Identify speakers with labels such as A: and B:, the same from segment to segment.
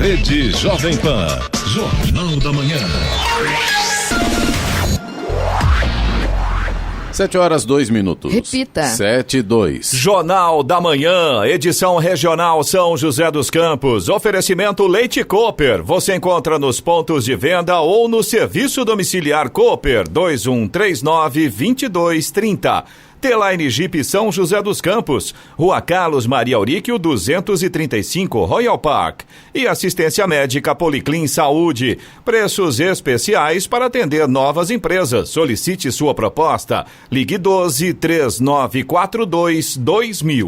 A: Rede Jovem Pan, Jornal da Manhã.
B: 7:02.
C: Repita.
B: 7:02.
D: Jornal da Manhã, edição regional São José dos Campos. Oferecimento Leite Cooper. Você encontra nos pontos de venda ou no serviço domiciliar Cooper 2139-2230. T-Line Jeep São José dos Campos, Rua Carlos Maria Auríquio 235, Royal Park. E assistência médica Policlin Saúde. Preços especiais para atender novas empresas. Solicite sua proposta. Ligue 12-3942-2000.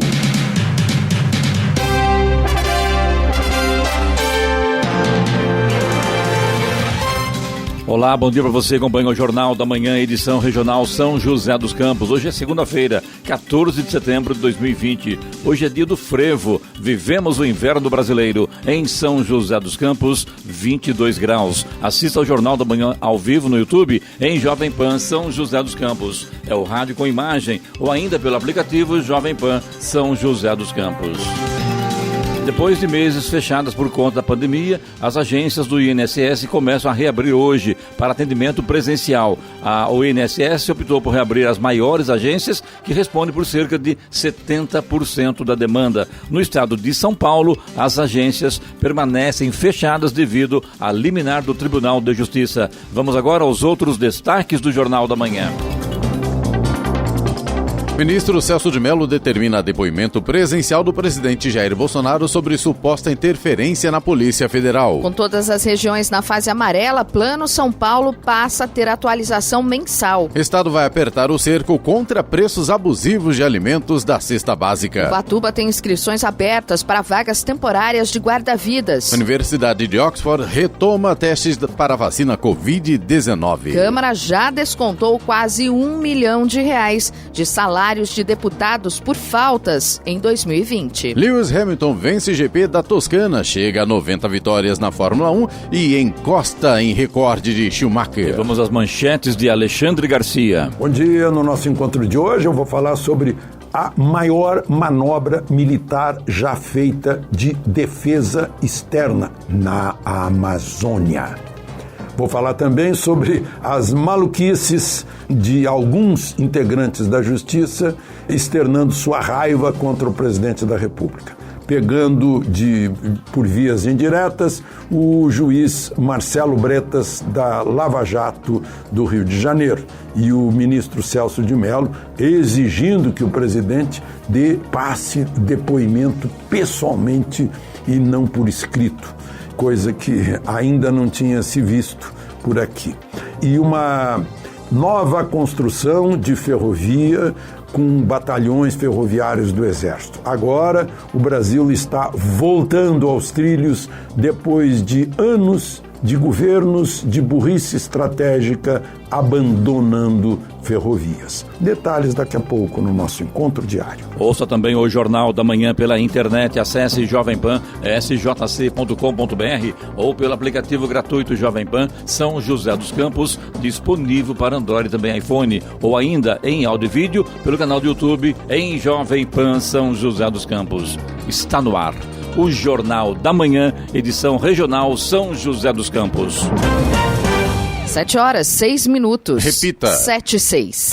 E: Olá, bom dia para você, acompanha o Jornal da Manhã, edição regional São José dos Campos. Hoje é segunda-feira, 14 de setembro de 2020. Hoje é dia do frevo, vivemos o inverno brasileiro. Em São José dos Campos, 22 graus. Assista ao Jornal da Manhã ao vivo no YouTube, em Jovem Pan São José dos Campos. É o rádio com imagem, ou ainda pelo aplicativo Jovem Pan São José dos Campos. Depois de meses fechadas por conta da pandemia, as agências do INSS começam a reabrir hoje para atendimento presencial. O INSS optou por reabrir as maiores agências, que respondem por cerca de 70% da demanda. No estado de São Paulo, as agências permanecem fechadas devido à liminar do Tribunal de Justiça. Vamos agora aos outros destaques do Jornal da Manhã.
B: Ministro Celso de Mello determina depoimento presencial do presidente Jair Bolsonaro sobre suposta interferência na Polícia Federal.
C: Com todas as regiões na fase amarela, Plano São Paulo passa a ter atualização mensal.
B: Estado vai apertar o cerco contra preços abusivos de alimentos da cesta básica.
C: Ubatuba tem inscrições abertas para vagas temporárias de guarda-vidas.
B: Universidade de Oxford retoma testes para a vacina Covid-19.
C: Câmara já descontou quase R$1 milhão de salários de deputados por faltas em 2020.
B: Lewis Hamilton vence GP da Toscana, chega a 90 vitórias na Fórmula 1 e encosta em recorde de Schumacher.
E: E vamos às manchetes de Alexandre Garcia.
F: Bom dia, no nosso encontro de hoje eu vou falar sobre a maior manobra militar já feita de defesa externa na Amazônia. Vou falar também sobre as maluquices de alguns integrantes da Justiça externando sua raiva contra o presidente da República, pegando por vias indiretas o juiz Marcelo Bretas da Lava Jato do Rio de Janeiro e o ministro Celso de Mello exigindo que o presidente passe depoimento pessoalmente e não por escrito, coisa que ainda não tinha se visto por aqui. E uma nova construção de ferrovia com batalhões ferroviários do Exército. Agora o Brasil está voltando aos trilhos depois de anos de governos de burrice estratégica abandonando ferrovias. Detalhes daqui a pouco no nosso encontro diário.
E: Ouça também o Jornal da Manhã pela internet. Acesse Jovem Pan, sjc.com.br ou pelo aplicativo gratuito Jovem Pan São José dos Campos, disponível para Android e também iPhone, ou ainda em áudio e vídeo pelo canal do YouTube em Jovem Pan São José dos Campos. Está no ar o Jornal da Manhã, edição regional São José dos Campos.
C: 7:06.
B: Repita.
C: 7:06.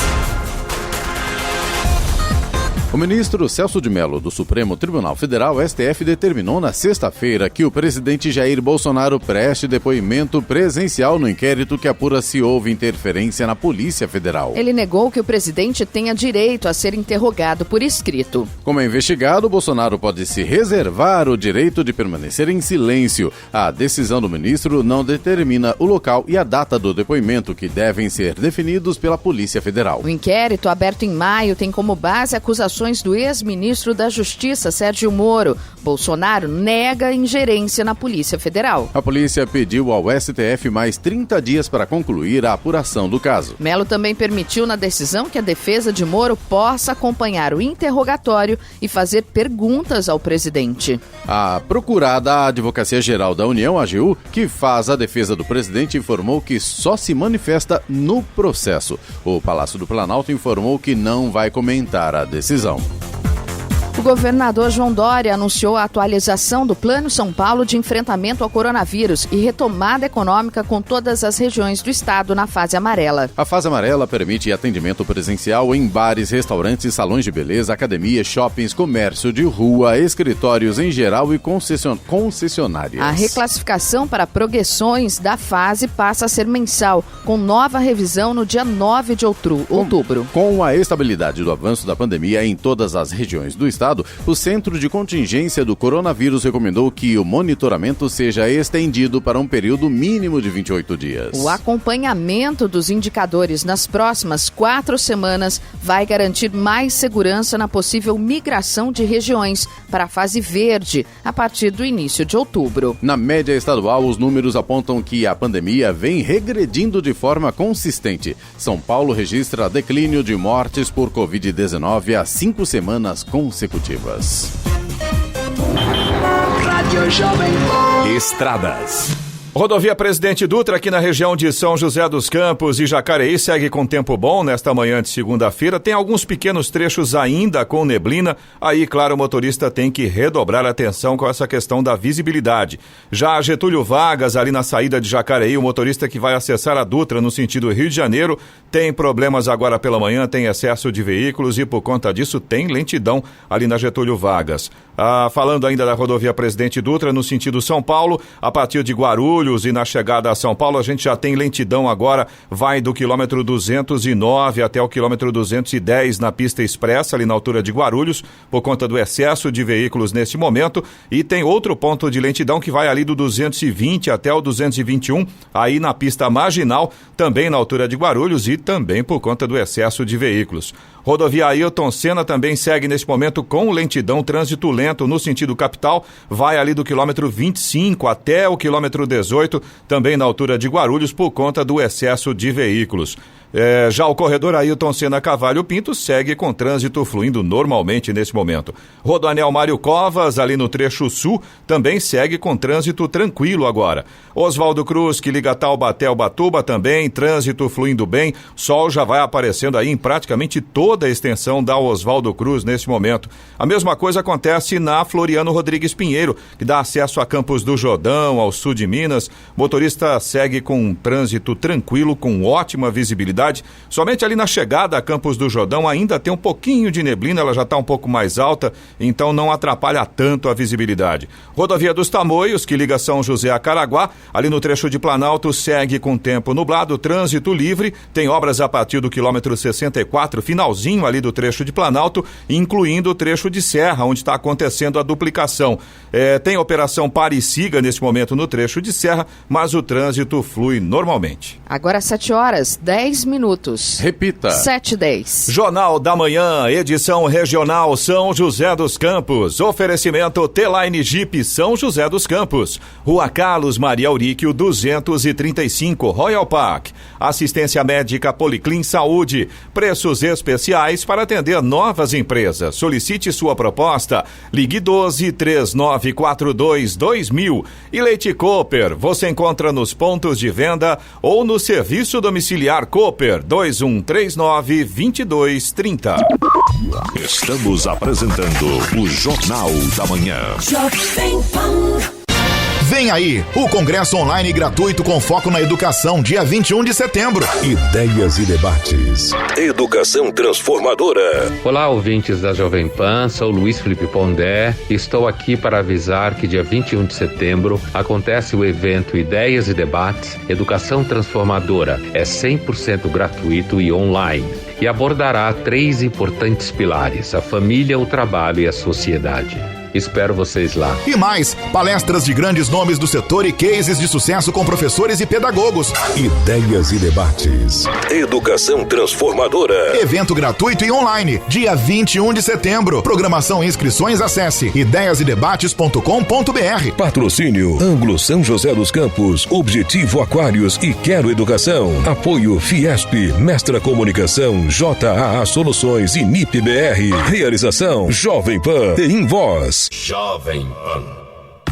B: O ministro Celso de Mello, do Supremo Tribunal Federal, STF, determinou na sexta-feira que o presidente Jair Bolsonaro preste depoimento presencial no inquérito que apura se houve interferência na Polícia Federal.
C: Ele negou que o presidente tenha direito a ser interrogado por escrito.
B: Como é investigado, Bolsonaro pode se reservar o direito de permanecer em silêncio. A decisão do ministro não determina o local e a data do depoimento, que devem ser definidos pela Polícia Federal.
C: O inquérito, aberto em maio, tem como base acusações do ex-ministro da Justiça, Sérgio Moro. Bolsonaro nega ingerência na Polícia Federal.
B: A polícia pediu ao STF mais 30 dias para concluir a apuração do caso.
C: Mello também permitiu na decisão que a defesa de Moro possa acompanhar o interrogatório e fazer perguntas ao presidente.
B: A procurada da Advocacia Geral da União, AGU, que faz a defesa do presidente, informou que só se manifesta no processo. O Palácio do Planalto informou que não vai comentar a decisão.
C: governador João Dória anunciou a atualização do Plano São Paulo de enfrentamento ao coronavírus e retomada econômica com todas as regiões do estado na fase amarela.
B: A fase amarela permite atendimento presencial em bares, restaurantes, salões de beleza, academias, shoppings, comércio de rua, escritórios em geral e concessionárias.
C: A reclassificação para progressões da fase passa a ser mensal, com nova revisão no dia 9 de outubro.
B: Com a estabilidade do avanço da pandemia em todas as regiões do estado, o Centro de Contingência do Coronavírus recomendou que o monitoramento seja estendido para um período mínimo de 28 dias.
C: O acompanhamento dos indicadores nas próximas 4 semanas vai garantir mais segurança na possível migração de regiões para a fase verde a partir do início de outubro.
B: Na média estadual, os números apontam que a pandemia vem regredindo de forma consistente. São Paulo registra declínio de mortes por Covid-19 há 5 semanas consecutivas.
D: Estradas. Rodovia Presidente Dutra, aqui na região de São José dos Campos e Jacareí, segue com tempo bom nesta manhã de segunda-feira. Tem alguns pequenos trechos ainda com neblina. Aí, claro, o motorista tem que redobrar a atenção com essa questão da visibilidade. Já a Getúlio Vargas, ali na saída de Jacareí, o motorista que vai acessar a Dutra no sentido Rio de Janeiro, tem problemas agora pela manhã, tem excesso de veículos e, por conta disso, tem lentidão ali na Getúlio Vargas. Falando ainda da rodovia Presidente Dutra, no sentido São Paulo, a partir de Guarulhos e na chegada a São Paulo, a gente já tem lentidão agora, vai do quilômetro 209 até o quilômetro 210 na pista expressa, ali na altura de Guarulhos, por conta do excesso de veículos neste momento, e tem outro ponto de lentidão que vai ali do 220 até o 221, aí na pista marginal, também na altura de Guarulhos e também por conta do excesso de veículos. Rodovia Ailton Senna também segue neste momento com lentidão, trânsito lento no sentido capital, vai ali do quilômetro 25 até o quilômetro 18, também na altura de Guarulhos, por conta do excesso de veículos. Já o corredor Ailton Senna Cavalho Pinto segue com trânsito fluindo normalmente nesse momento. Rodoanel Mário Covas, ali no trecho sul, também segue com trânsito tranquilo agora. Oswaldo Cruz, que liga Taubaté ao Ubatuba, também trânsito fluindo bem. Sol já vai aparecendo aí em praticamente toda a extensão da Oswaldo Cruz nesse momento. A mesma coisa acontece na Floriano Rodrigues Pinheiro, que dá acesso a Campos do Jordão, ao sul de Minas. Motorista segue com um trânsito tranquilo, com ótima visibilidade. Somente ali na chegada a Campos do Jordão ainda tem um pouquinho de neblina, ela já está um pouco mais alta, então não atrapalha tanto a visibilidade. Rodovia dos Tamoios, que liga São José a Caraguá, ali no trecho de Planalto, segue com tempo nublado, trânsito livre, tem obras a partir do quilômetro 64, finalzinho ali do trecho de Planalto, incluindo o trecho de Serra, onde está acontecendo a duplicação. Tem operação pare e siga nesse momento no trecho de Serra, mas o trânsito flui normalmente.
C: Agora 7h10.
B: Repita.
C: 7h10.
D: Jornal da Manhã, edição regional São José dos Campos. Oferecimento T-Line Jeep São José dos Campos. Rua Carlos Maria Auríquio, 235, Royal Park. Assistência médica Policlin Saúde. Preços especiais para atender novas empresas. Solicite sua proposta. Ligue 12-3942-2000. E Leite Cooper, você encontra nos pontos de venda ou no serviço domiciliar Cooper. 2139-2230.
A: Estamos apresentando o Jornal da Manhã.
G: Vem aí, o Congresso Online gratuito com foco na educação, dia 21 de setembro.
A: Ideias e debates. Educação transformadora.
H: Olá, ouvintes da Jovem Pan, sou Luiz Felipe Pondé e estou aqui para avisar que dia 21 de setembro acontece o evento Ideias e Debates, Educação Transformadora. É 100% gratuito e online e abordará 3 importantes pilares: a família, o trabalho e a sociedade. Espero vocês lá.
G: E mais, palestras de grandes nomes do setor e cases de sucesso com professores e pedagogos.
A: Ideias e debates. Educação transformadora.
G: Evento gratuito e online, dia 21 de setembro. Programação e inscrições, acesse ideiasedebates.com.br.
A: Patrocínio Anglo São José dos Campos, Objetivo Aquários e Quero Educação. Apoio Fiesp, Mestra Comunicação, JAA Soluções e NIP BR. Realização Jovem Pan e Invoz.
I: Jovem Pan.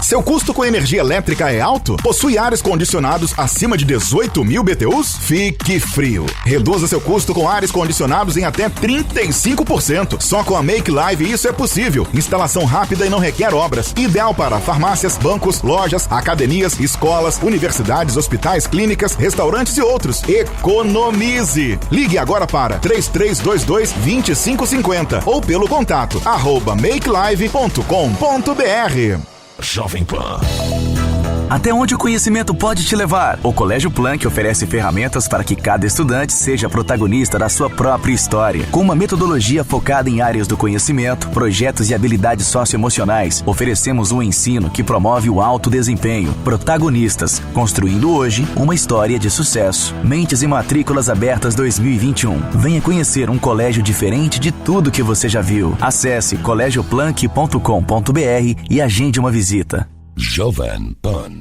G: Seu custo com energia elétrica é alto? Possui ares condicionados acima de 18.000 BTUs? Fique frio. Reduza seu custo com ares condicionados em até 35%. Só com a Make Live isso é possível. Instalação rápida e não requer obras. Ideal para farmácias, bancos, lojas, academias, escolas, universidades, hospitais, clínicas, restaurantes e outros. Economize! Ligue agora para 3322-2550 ou pelo contato @makelive.com.br.
A: Jovem Pan.
I: Até onde o conhecimento pode te levar? O Colégio Planck oferece ferramentas para que cada estudante seja protagonista da sua própria história. Com uma metodologia focada em áreas do conhecimento, projetos e habilidades socioemocionais, oferecemos um ensino que promove o alto desempenho. Protagonistas, construindo hoje uma história de sucesso. Mentes e matrículas abertas 2021. Venha conhecer um colégio diferente de tudo que você já viu. Acesse colegioplanck.com.br e agende uma visita.
A: Jovem Pan.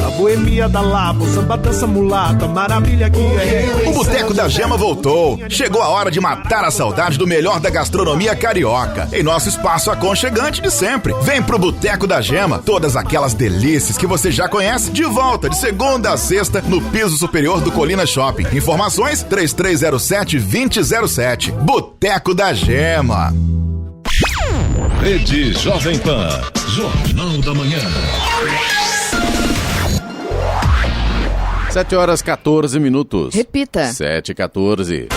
J: A boemia da Labo, samba dança mulata, maravilha que é.
G: O Boteco da Gema voltou. Chegou a hora de matar a saudade do melhor da gastronomia carioca, em nosso espaço aconchegante de sempre. Vem pro Boteco da Gema, todas aquelas delícias que você já conhece, de volta de segunda a sexta no piso superior do Colina Shopping. Informações 3307-2007. Boteco da Gema.
A: Rede Jovem Pan. Jornal da Manhã.
B: 7h14.
C: Repita.
B: 7h14.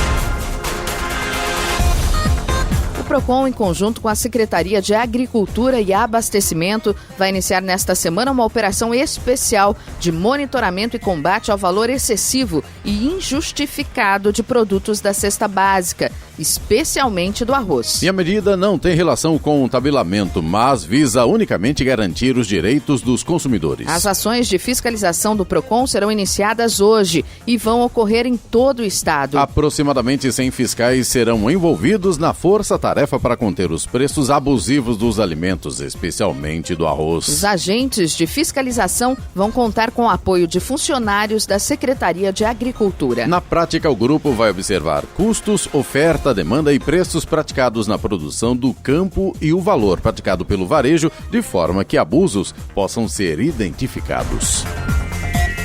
C: O Procon, em conjunto com a Secretaria de Agricultura e Abastecimento, vai iniciar nesta semana uma operação especial de monitoramento e combate ao valor excessivo e injustificado de produtos da cesta básica, especialmente do arroz.
B: E a medida não tem relação com o tabelamento, mas visa unicamente garantir os direitos dos consumidores.
C: As ações de fiscalização do Procon serão iniciadas hoje e vão ocorrer em todo o estado.
B: Aproximadamente 100 fiscais serão envolvidos na força-tarefa para conter os preços abusivos dos alimentos, especialmente do arroz.
C: Os agentes de fiscalização vão contar com o apoio de funcionários da Secretaria de Agricultura.
B: Na prática, o grupo vai observar custos, oferta, demanda e preços praticados na produção do campo e o valor praticado pelo varejo, de forma que abusos possam ser identificados.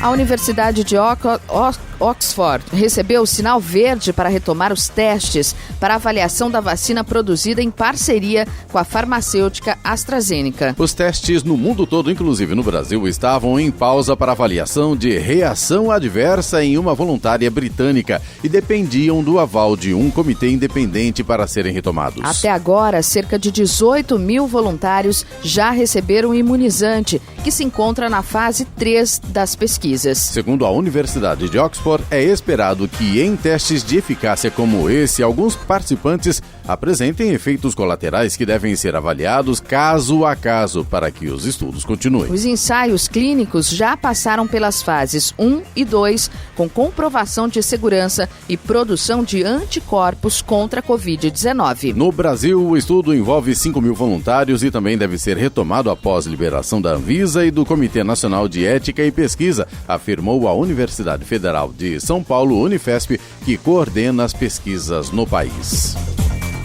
C: A Universidade de Oxford recebeu o sinal verde para retomar os testes para avaliação da vacina produzida em parceria com a farmacêutica AstraZeneca.
B: Os testes no mundo todo, inclusive no Brasil, estavam em pausa para avaliação de reação adversa em uma voluntária britânica e dependiam do aval de um comitê independente para serem retomados.
C: Até agora, cerca de 18 mil voluntários já receberam o imunizante, que se encontra na fase 3 das pesquisas.
B: Segundo a Universidade de Oxford, é esperado que em testes de eficácia como esse, alguns participantes apresentem efeitos colaterais que devem ser avaliados caso a caso para que os estudos continuem.
C: Os ensaios clínicos já passaram pelas fases 1 e 2, com comprovação de segurança e produção de anticorpos contra a Covid-19.
B: No Brasil, o estudo envolve 5 mil voluntários e também deve ser retomado após liberação da Anvisa e do Comitê Nacional de Ética e Pesquisa, afirmou a Universidade Federal de São Paulo, Unifesp, que coordena as pesquisas no país.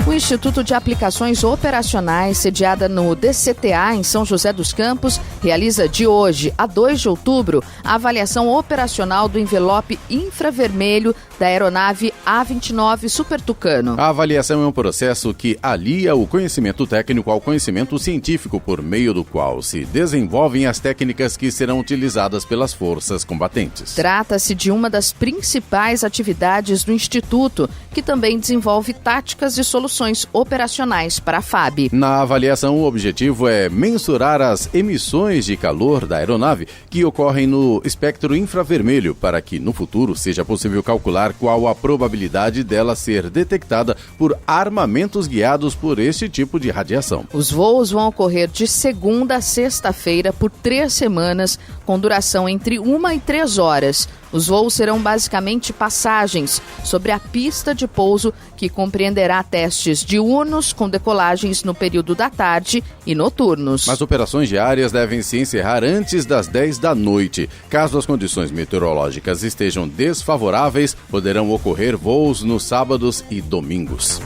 C: O Instituto de Aplicações Operacionais, sediada no DCTA, em São José dos Campos, realiza de hoje a 2 de outubro a avaliação operacional do envelope infravermelho da aeronave A-29 Super Tucano.
B: A avaliação é um processo que alia o conhecimento técnico ao conhecimento científico, por meio do qual se desenvolvem as técnicas que serão utilizadas pelas forças combatentes.
C: Trata-se de uma das principais atividades do Instituto, que também desenvolve táticas e soluções operacionais para a FAB.
B: Na avaliação, o objetivo é mensurar as emissões de calor da aeronave que ocorrem no espectro infravermelho, para que no futuro seja possível calcular qual a probabilidade dela ser detectada por armamentos guiados por este tipo de radiação.
C: Os voos vão ocorrer de segunda a sexta-feira por 3 semanas, com duração entre 1 e 3 horas. Os voos serão basicamente passagens sobre a pista de pouso, que compreenderá testes diurnos com decolagens no período da tarde e noturnos.
B: As operações diárias devem se encerrar antes das 10 da noite. Caso as condições meteorológicas estejam desfavoráveis, poderão ocorrer voos nos sábados e domingos.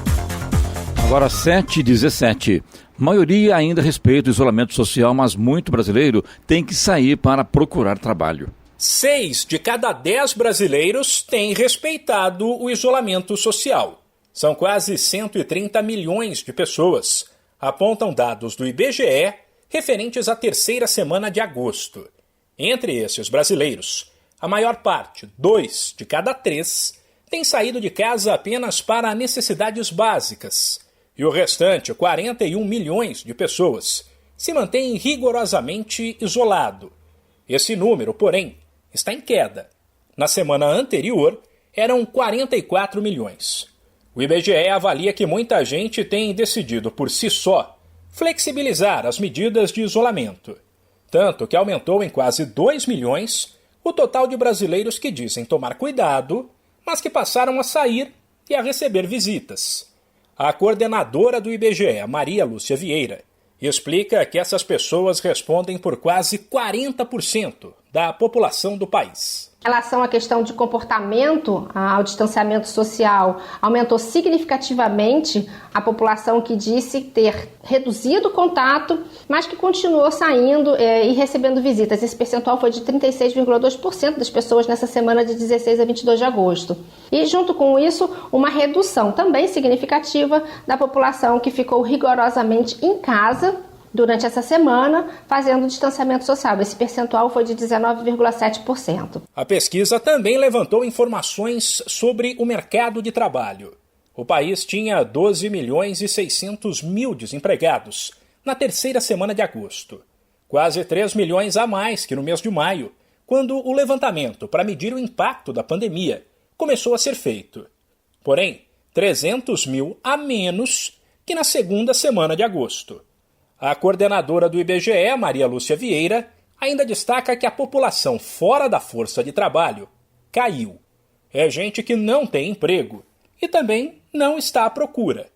E: Agora 7h17. Maioria ainda respeita o isolamento social, mas muito brasileiro tem que sair para procurar trabalho.
K: 6 de cada 10 brasileiros têm respeitado o isolamento social. São quase 130 milhões de pessoas, apontam dados do IBGE referentes à terceira semana de agosto. Entre esses brasileiros, a maior parte, 2 de cada 3, tem saído de casa apenas para necessidades básicas. E o restante, 41 milhões de pessoas, se mantém rigorosamente isolado. Esse número, porém, está em queda. Na semana anterior, eram 44 milhões. O IBGE avalia que muita gente tem decidido por si só flexibilizar as medidas de isolamento. Tanto que aumentou em quase 2 milhões o total de brasileiros que dizem tomar cuidado, mas que passaram a sair e a receber visitas. A coordenadora do IBGE, Maria Lúcia Vieira, explica que essas pessoas respondem por quase 40% da população do país.
L: Em relação à questão de comportamento, ao distanciamento social, aumentou significativamente a população que disse ter reduzido o contato, mas que continuou saindo e recebendo visitas. Esse percentual foi de 36,2% das pessoas nessa semana de 16 a 22 de agosto. E junto com isso, uma redução também significativa da população que ficou rigorosamente em casa durante essa semana, fazendo distanciamento social. Esse percentual foi de 19,7%.
K: A pesquisa também levantou informações sobre o mercado de trabalho. O país tinha 12 milhões e 600 mil desempregados na terceira semana de agosto. Quase 3 milhões a mais que no mês de maio, quando o levantamento para medir o impacto da pandemia começou a ser feito. Porém, 300 mil a menos que na segunda semana de agosto. A coordenadora do IBGE, Maria Lúcia Vieira, ainda destaca que a população fora da força de trabalho caiu. É gente que não tem emprego e também não está à procura.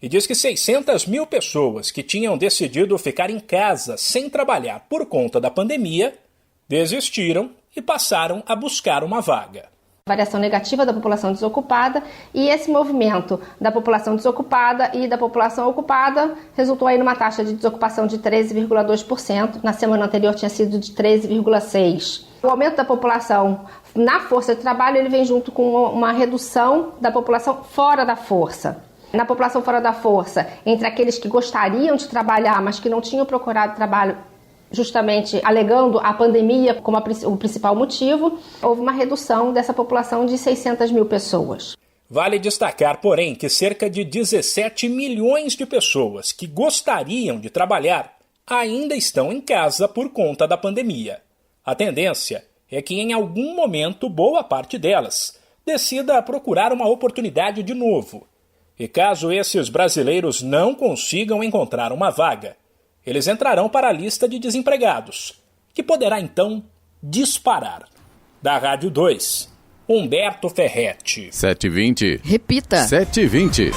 K: E diz que 600 mil pessoas que tinham decidido ficar em casa sem trabalhar por conta da pandemia desistiram e passaram a buscar uma vaga.
L: Variação negativa da população desocupada, e esse movimento da população desocupada e da população ocupada resultou aí numa taxa de desocupação de 13,2%, na semana anterior tinha sido de 13,6%. O aumento da população na força de trabalho ele vem junto com uma redução da população fora da força. Na população fora da força, entre aqueles que gostariam de trabalhar, mas que não tinham procurado trabalho justamente alegando a pandemia como o principal motivo, houve uma redução dessa população de 600 mil pessoas.
K: Vale destacar, porém, que cerca de 17 milhões de pessoas que gostariam de trabalhar ainda estão em casa por conta da pandemia. A tendência é que, em algum momento, boa parte delas decida procurar uma oportunidade de novo. E caso esses brasileiros não consigam encontrar uma vaga, eles entrarão para a lista de desempregados, que poderá então disparar. Da Rádio 2, Humberto Ferretti.
B: 7h20.
C: Repita.
B: 7h20.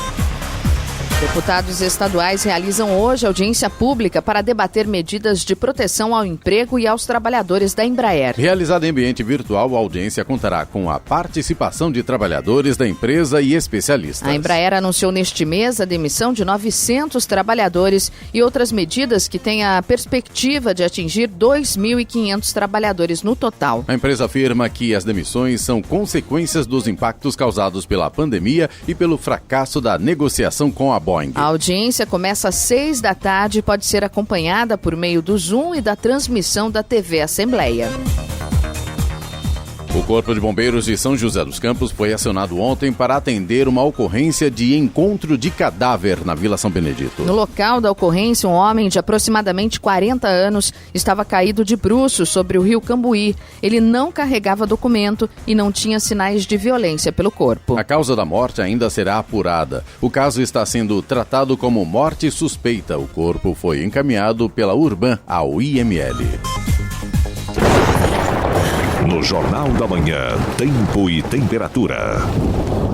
C: Deputados estaduais realizam hoje audiência pública para debater medidas de proteção ao emprego e aos trabalhadores da Embraer.
B: Realizada em ambiente virtual, a audiência contará com a participação de trabalhadores da empresa e especialistas.
C: A Embraer anunciou neste mês a demissão de 900 trabalhadores e outras medidas que têm a perspectiva de atingir 2.500 trabalhadores no total.
B: A empresa afirma que as demissões são consequências dos impactos causados pela pandemia e pelo fracasso da negociação com a Boeing.
C: A audiência começa às 6 da tarde e pode ser acompanhada por meio do Zoom e da transmissão da TV Assembleia.
B: O Corpo de Bombeiros de São José dos Campos foi acionado ontem para atender uma ocorrência de encontro de cadáver na Vila São Benedito.
C: No local da ocorrência, um homem de aproximadamente 40 anos estava caído de bruços sobre o rio Cambuí. Ele não carregava documento e não tinha sinais de violência pelo corpo.
B: A causa da morte ainda será apurada. O caso está sendo tratado como morte suspeita. O corpo foi encaminhado pela Urban ao IML.
A: No Jornal da Manhã, tempo e temperatura.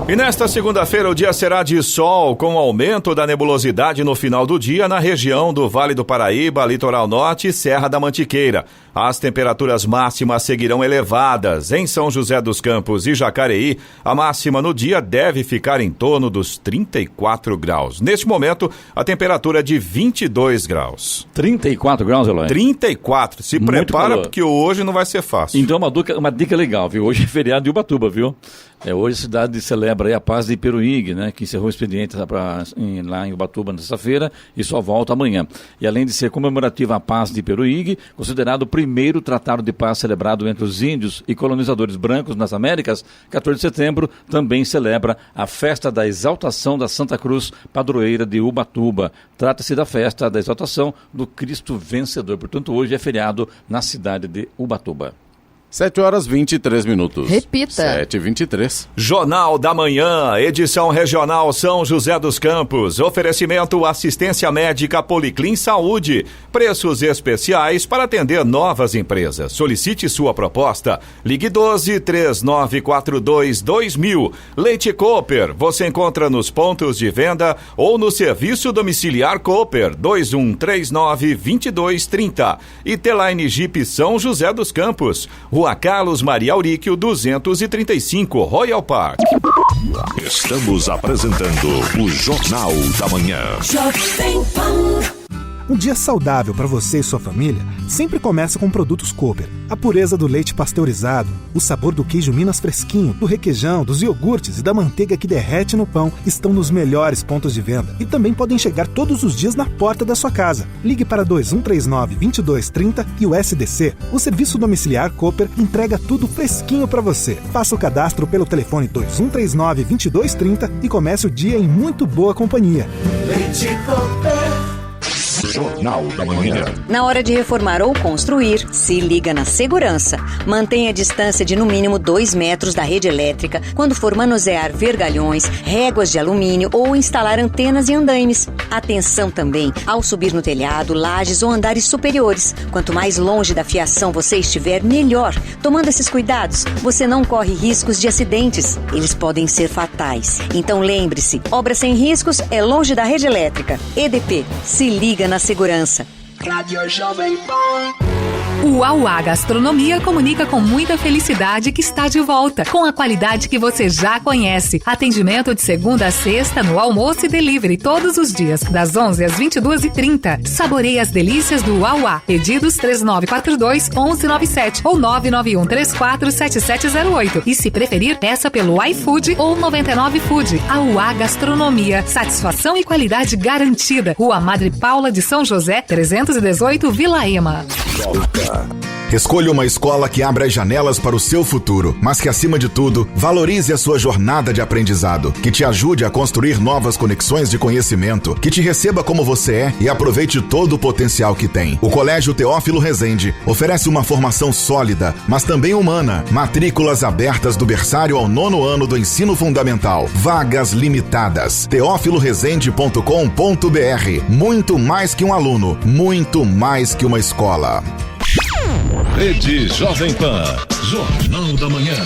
D: E nesta segunda-feira o dia será de sol, com aumento da nebulosidade no final do dia na região do Vale do Paraíba, Litoral Norte e Serra da Mantiqueira. As temperaturas máximas seguirão elevadas. Em São José dos Campos e Jacareí, a máxima no dia deve ficar em torno dos 34 graus. Neste momento, a temperatura é de 22 graus.
E: 34 graus, Eloy?
D: 34. Se
E: Muito
D: prepara,
E: calor.
D: porque hoje não vai ser fácil.
E: Então, uma dica legal, viu? Hoje é feriado de Ubatuba, viu? Hoje a cidade celebra aí a paz de Iperuígue, né? Que encerrou o expediente lá em Ubatuba na sexta-feira e só volta amanhã. E além de ser comemorativa a paz de Iperuígue, considerado o primeiro tratado de paz celebrado entre os índios e colonizadores brancos nas Américas, 14 de setembro também celebra a festa da exaltação da Santa Cruz, padroeira de Ubatuba. Trata-se da festa da exaltação do Cristo Vencedor. Portanto, hoje é feriado na cidade de Ubatuba.
B: 7h23.
C: Repita.
B: 7h23.
D: Jornal da Manhã, edição regional São José dos Campos. Oferecimento assistência médica Policlin Saúde. Preços especiais para atender novas empresas. Solicite sua proposta. Ligue 12-3942-2000. Leite Cooper. Você encontra nos pontos de venda ou no serviço domiciliar Cooper 2139-2230. E T-Line Jeep São José dos Campos. Rua Carlos Maria Auríquio, 235, Royal Park.
A: Estamos apresentando o Jornal da Manhã.
M: Um dia saudável para você e sua família sempre começa com produtos Cooper. A pureza do leite pasteurizado, o sabor do queijo Minas fresquinho, do requeijão, dos iogurtes e da manteiga que derrete no pão estão nos melhores pontos de venda e também podem chegar todos os dias na porta da sua casa. Ligue para 2139-2230 e o SDC, o serviço domiciliar Cooper, entrega tudo fresquinho para você. Faça o cadastro pelo telefone 2139-2230 e comece o dia em muito boa companhia.
N: Leite Cooper.
A: Jornal da Manhã.
O: Na hora de reformar ou construir, se liga na segurança. Mantenha a distância de no mínimo 2 metros da rede elétrica quando for manusear vergalhões, réguas de alumínio ou instalar antenas e andaimes. Atenção também ao subir no telhado, lajes ou andares superiores. Quanto mais longe da fiação você estiver, melhor. Tomando esses cuidados, você não corre riscos de acidentes. Eles podem ser fatais. Então lembre-se, obra sem riscos é longe da rede elétrica. EDP, se liga na segurança.
N: Rádio Jovem Pan.
P: O Auá Gastronomia comunica com muita felicidade que está de volta, com a qualidade que você já conhece. Atendimento de segunda a sexta no almoço e delivery todos os dias, das 11 às 22h30. Saboreie as delícias do Auá. Pedidos 3942-1197 ou 991347708. E se preferir, peça pelo iFood ou 99 Food. Auá Gastronomia. Satisfação e qualidade garantida. Rua Madre Paula de São José, 318, Vila Ema.
G: Escolha uma escola que abra as janelas para o seu futuro, mas que, acima de tudo, valorize a sua jornada de aprendizado, que te ajude a construir novas conexões de conhecimento, que te receba como você é e aproveite todo o potencial que tem. O Colégio Teófilo Rezende oferece uma formação sólida, mas também humana. Matrículas abertas do berçário ao 9º ano do ensino fundamental. Vagas limitadas. teofilorezende.com.br. Muito mais que um aluno, muito mais que uma escola.
A: Rede Jovem Pan, Jornal da Manhã.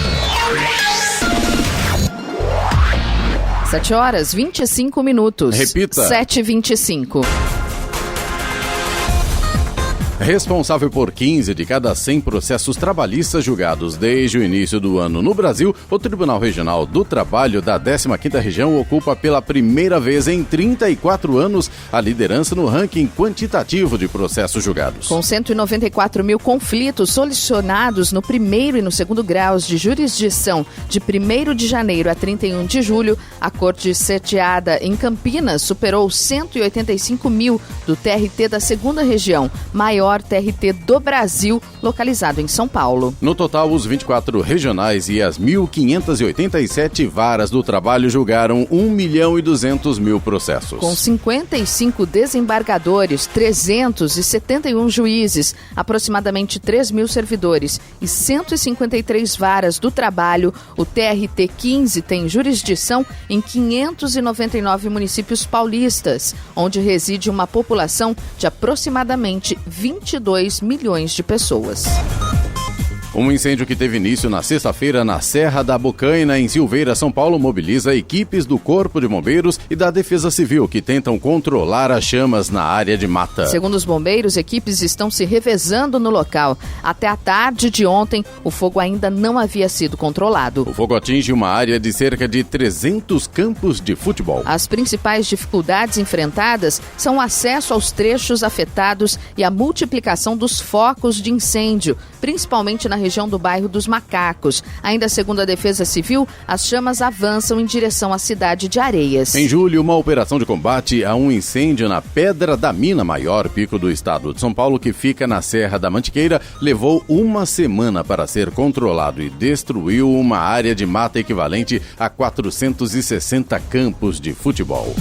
C: 7h25.
B: Repita.
C: 7h25.
B: Responsável por 15 de cada 100 processos trabalhistas julgados desde o início do ano no Brasil, o Tribunal Regional do Trabalho da 15ª Região ocupa pela primeira vez em 34 anos a liderança no ranking quantitativo de processos julgados.
C: Com 194 mil conflitos solucionados no primeiro e no segundo graus de jurisdição de 1º de janeiro a 31 de julho, a Corte sediada em Campinas superou 185 mil do TRT da 2ª Região, maior TRT do Brasil, localizado em São Paulo.
B: No total, os 24 regionais e as 1.587 varas do trabalho julgaram 1.200.000 processos.
C: Com 55 desembargadores, 371 juízes, aproximadamente 3 mil servidores e 153 varas do trabalho, o TRT 15 tem jurisdição em 599 municípios paulistas, onde reside uma população de aproximadamente 22 milhões de pessoas.
B: Um incêndio que teve início na sexta-feira na Serra da Bocaina, em Silveira, São Paulo, mobiliza equipes do Corpo de Bombeiros e da Defesa Civil que tentam controlar as chamas na área de mata.
C: Segundo os bombeiros, equipes estão se revezando no local. Até a tarde de ontem, o fogo ainda não havia sido controlado.
B: O fogo atinge uma área de cerca de 300 campos de futebol.
C: As principais dificuldades enfrentadas são o acesso aos trechos afetados e a multiplicação dos focos de incêndio, principalmente na região do bairro dos Macacos. Ainda segundo a Defesa Civil, as chamas avançam em direção à cidade de Areias.
B: Em julho, uma operação de combate a um incêndio na Pedra da Mina, maior pico do estado de São Paulo, que fica na Serra da Mantiqueira, levou uma semana para ser controlado e destruiu uma área de mata equivalente a 460 campos de futebol.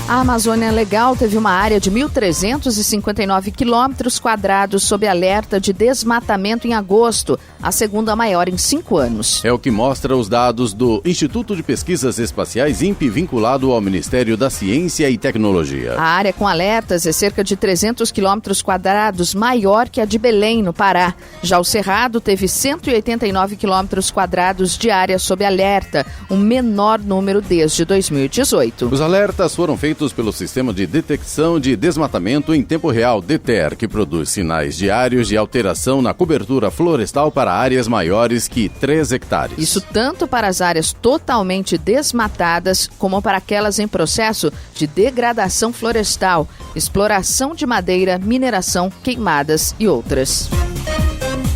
C: A Amazônia Legal teve uma área de 1.359 quilômetros quadrados sob alerta de desmatamento em agosto, a segunda maior em 5 anos.
B: É o que mostra os dados do Instituto de Pesquisas Espaciais, INPE, vinculado ao Ministério da Ciência e Tecnologia.
C: A área com alertas é cerca de 300 quilômetros quadrados, maior que a de Belém, no Pará. Já o Cerrado teve 189 quilômetros quadrados de área sob alerta, o menor número desde 2018.
B: Os alertas foram feitos pelo Sistema de Detecção de Desmatamento em Tempo Real, DETER, que produz sinais diários de alteração na cobertura florestal para áreas maiores que 3 hectares.
C: Isso tanto para as áreas totalmente desmatadas, como para aquelas em processo de degradação florestal, exploração de madeira, mineração, queimadas e outras.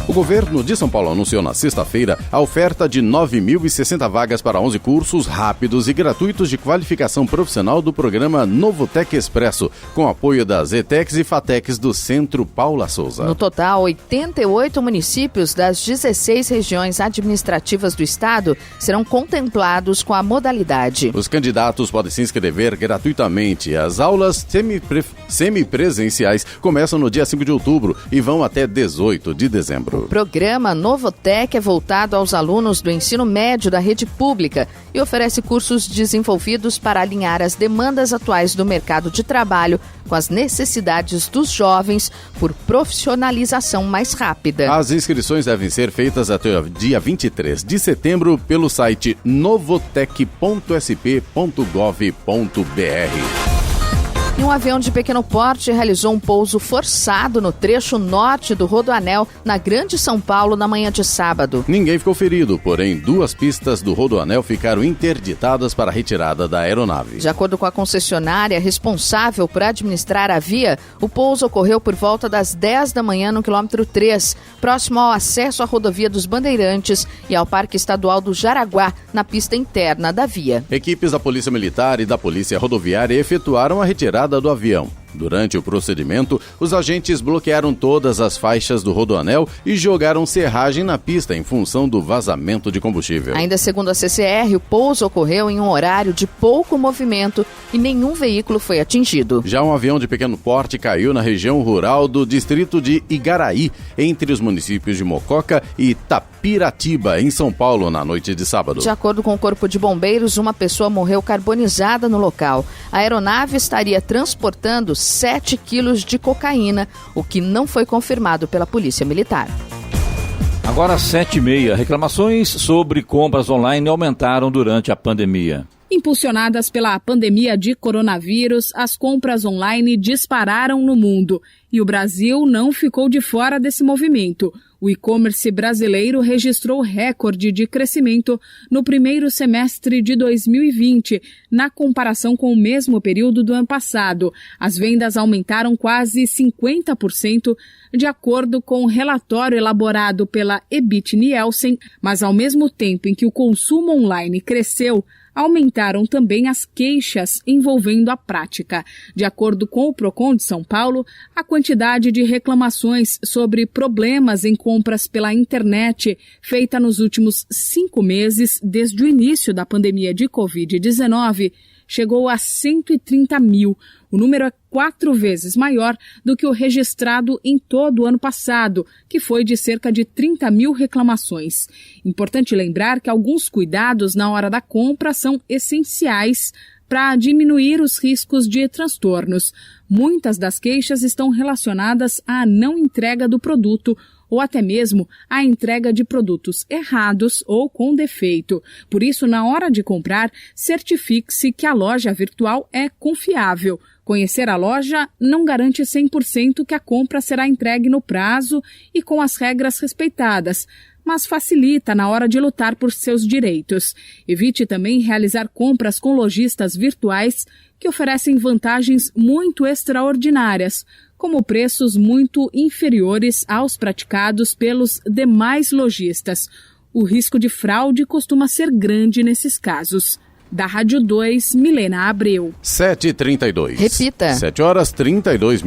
B: O governo de São Paulo anunciou na sexta-feira a oferta de 9.060 vagas para 11 cursos rápidos e gratuitos de qualificação profissional do programa Novotec Expresso, com apoio das ETECs e FATECs do Centro Paula Souza.
C: No total, 88 municípios das 16 regiões administrativas do estado serão contemplados com a modalidade.
B: Os candidatos podem se inscrever gratuitamente. As aulas semipresenciais começam no dia 5 de outubro e vão até 18 de dezembro.
C: O programa Novotec é voltado aos alunos do ensino médio da rede pública e oferece cursos desenvolvidos para alinhar as demandas atuais do mercado de trabalho com as necessidades dos jovens por profissionalização mais rápida.
B: As inscrições devem ser feitas até o dia 23 de setembro pelo site novotec.sp.gov.br.
C: E um avião de pequeno porte realizou um pouso forçado no trecho norte do Rodoanel, na Grande São Paulo, na manhã de sábado.
B: Ninguém ficou ferido, porém 2 pistas do Rodoanel ficaram interditadas para a retirada da aeronave.
C: De acordo com a concessionária responsável por administrar a via, o pouso ocorreu por volta das 10 da manhã no quilômetro 3, próximo ao acesso à rodovia dos Bandeirantes e ao Parque Estadual do Jaraguá, na pista interna da via.
B: Equipes da Polícia Militar e da Polícia Rodoviária efetuaram a retirada do avião. Durante o procedimento, os agentes bloquearam todas as faixas do Rodoanel e jogaram serragem na pista em função do vazamento de combustível.
C: Ainda segundo a CCR, o pouso ocorreu em um horário de pouco movimento e nenhum veículo foi atingido.
B: Já um avião de pequeno porte caiu na região rural do distrito de Igaraí, entre os municípios de Mococa e Tapiratiba, em São Paulo, na noite de sábado.
C: De acordo com o Corpo de Bombeiros, uma pessoa morreu carbonizada no local. A aeronave estaria transportando 7 quilos de cocaína, o que não foi confirmado pela Polícia Militar.
E: Agora 7h30. Reclamações sobre compras online aumentaram durante a pandemia.
Q: Impulsionadas pela pandemia de coronavírus, as compras online dispararam no mundo e o Brasil não ficou de fora desse movimento. O e-commerce brasileiro registrou recorde de crescimento no primeiro semestre de 2020, na comparação com o mesmo período do ano passado. As vendas aumentaram quase 50%, de acordo com um relatório elaborado pela Ebit Nielsen, mas ao mesmo tempo em que o consumo online cresceu, aumentaram também as queixas envolvendo a prática. De acordo com o Procon de São Paulo, a quantidade de reclamações sobre problemas em compras pela internet feita nos últimos 5 meses, desde o início da pandemia de Covid-19, chegou a 130 mil. O número é 4 vezes maior do que o registrado em todo o ano passado, que foi de cerca de 30 mil reclamações. Importante lembrar que alguns cuidados na hora da compra são essenciais para diminuir os riscos de transtornos. Muitas das queixas estão relacionadas à não entrega do produto ou até mesmo a entrega de produtos errados ou com defeito. Por isso, na hora de comprar, certifique-se que a loja virtual é confiável. Conhecer a loja não garante 100% que a compra será entregue no prazo e com as regras respeitadas, mas facilita na hora de lutar por seus direitos. Evite também realizar compras com lojistas virtuais que oferecem vantagens muito extraordinárias, como preços muito inferiores aos praticados pelos demais lojistas. O risco de fraude costuma ser grande nesses casos. Da Rádio 2, Milena Abreu.
B: 7h32.
C: Repita.
B: 7h32.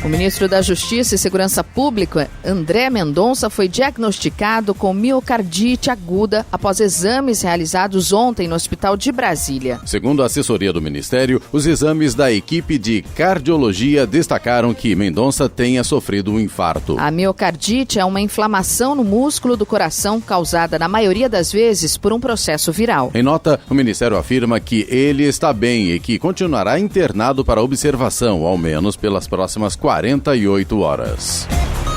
C: O ministro da Justiça e Segurança Pública, André Mendonça, foi diagnosticado com miocardite aguda após exames realizados ontem no Hospital de Brasília.
B: Segundo a assessoria do Ministério, os exames da equipe de cardiologia destacaram que Mendonça tenha sofrido um infarto.
C: A miocardite é uma inflamação no músculo do coração causada, na maioria das vezes, por um processo viral.
B: Em nota, o Ministério afirma que ele está bem e que continuará internado para observação, ao menos pelas próximas 48 horas.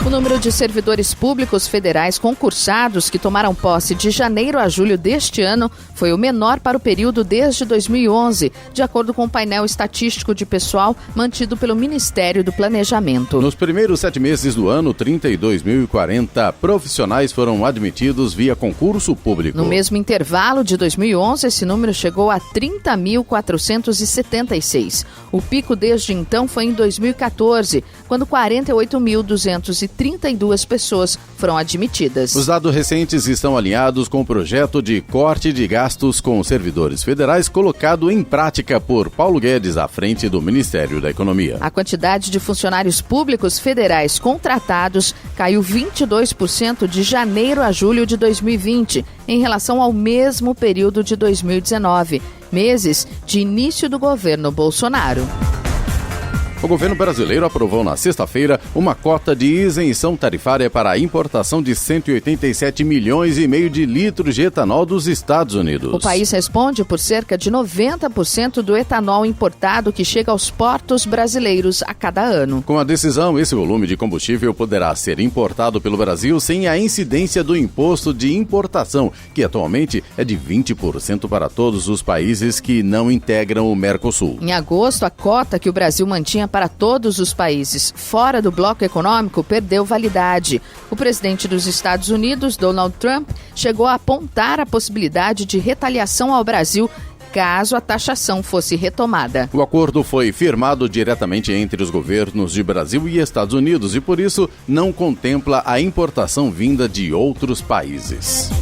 C: O número de servidores públicos federais concursados que tomaram posse de janeiro a julho deste ano foi o menor para o período desde 2011, de acordo com o painel estatístico de pessoal mantido pelo Ministério do Planejamento.
B: Nos primeiros 7 meses do ano, 32.040 profissionais foram admitidos via concurso público.
C: No mesmo intervalo de 2011, esse número chegou a 30.476. O pico desde então foi em 2014, quando 48.232 pessoas foram admitidas.
B: Os dados recentes estão alinhados com o projeto de corte de gastos com servidores federais colocado em prática por Paulo Guedes à frente do Ministério da Economia.
C: A quantidade de funcionários públicos federais contratados caiu 22% de janeiro a julho de 2020, em relação ao mesmo período de 2019, meses de início do governo Bolsonaro.
B: O governo brasileiro aprovou na sexta-feira uma cota de isenção tarifária para a importação de 187 milhões e meio de litros de etanol dos Estados Unidos.
C: O país responde por cerca de 90% do etanol importado que chega aos portos brasileiros a cada ano.
B: Com a decisão, esse volume de combustível poderá ser importado pelo Brasil sem a incidência do imposto de importação, que atualmente é de 20% para todos os países que não integram o Mercosul.
C: Em agosto, a cota que o Brasil mantinha para todos os países fora do bloco econômico perdeu validade. O presidente dos Estados Unidos, Donald Trump, chegou a apontar a possibilidade de retaliação ao Brasil caso a taxação fosse retomada.
B: O acordo foi firmado diretamente entre os governos de Brasil e Estados Unidos e, por isso, não contempla a importação vinda de outros países.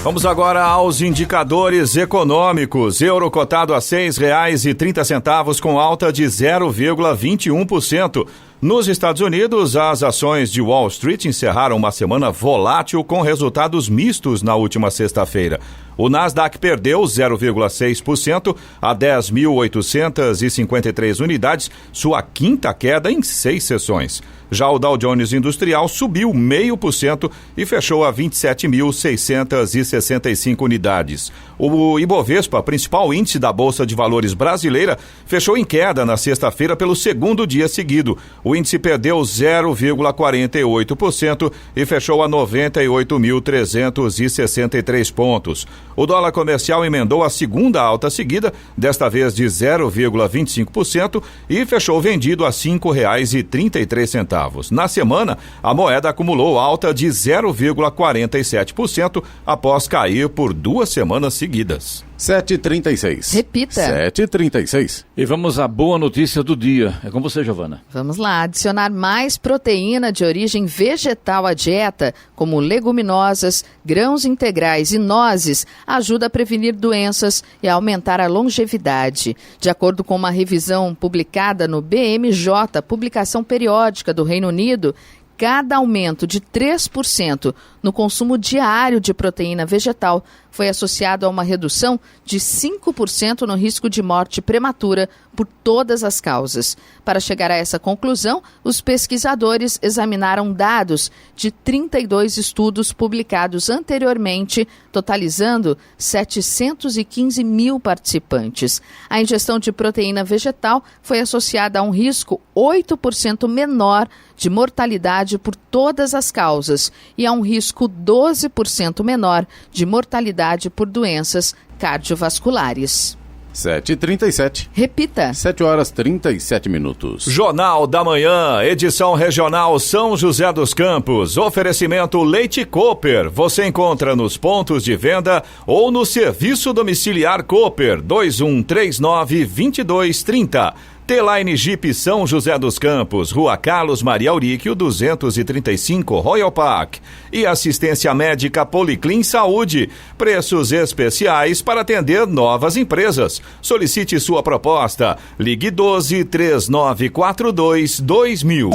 D: Vamos agora aos indicadores econômicos. Euro cotado a R$ 6,30 com alta de 0,21%. Nos Estados Unidos, as ações de Wall Street encerraram uma semana volátil com resultados mistos na última sexta-feira. O Nasdaq perdeu 0,6% a 10.853 unidades, sua quinta queda em 6 sessões. Já o Dow Jones Industrial subiu 0,5% e fechou a 27.665 unidades. O Ibovespa, principal índice da Bolsa de Valores brasileira, fechou em queda na sexta-feira pelo segundo dia seguido. O índice perdeu 0,48% e fechou a 98.363 pontos. O dólar comercial emendou a segunda alta seguida, desta vez de 0,25%, e fechou vendido a R$ 5,33. Na semana, a moeda acumulou alta de 0,47% após cair por 2 semanas seguidas.
B: 7h36.
C: Repita.
B: 7h36.
E: E vamos à boa notícia do dia. É com você, Giovana.
C: Vamos lá. Adicionar mais proteína de origem vegetal à dieta, como leguminosas, grãos integrais e nozes, ajuda a prevenir doenças e a aumentar a longevidade. De acordo com uma revisão publicada no BMJ, publicação periódica do Reino Unido, cada aumento de 3% no consumo diário de proteína vegetal foi associado a uma redução de 5% no risco de morte prematura por todas as causas. Para chegar a essa conclusão, os pesquisadores examinaram dados de 32 estudos publicados anteriormente, totalizando 715 mil participantes. A ingestão de proteína vegetal foi associada a um risco 8% menor de mortalidade mortalidade por todas as causas e há um risco 12% menor de mortalidade por doenças cardiovasculares.
B: 7h37.
C: Repita.
B: 7h37.
D: Jornal da Manhã, edição regional São José dos Campos. Oferecimento Leite Cooper. Você encontra nos pontos de venda ou no serviço domiciliar Cooper 2139-2230. T-Line Jeep São José dos Campos, Rua Carlos Maria Auríquio, 235, Royal Park. E assistência médica Policlin Saúde. Preços especiais para atender novas empresas. Solicite sua proposta. Ligue 12-3942-2000.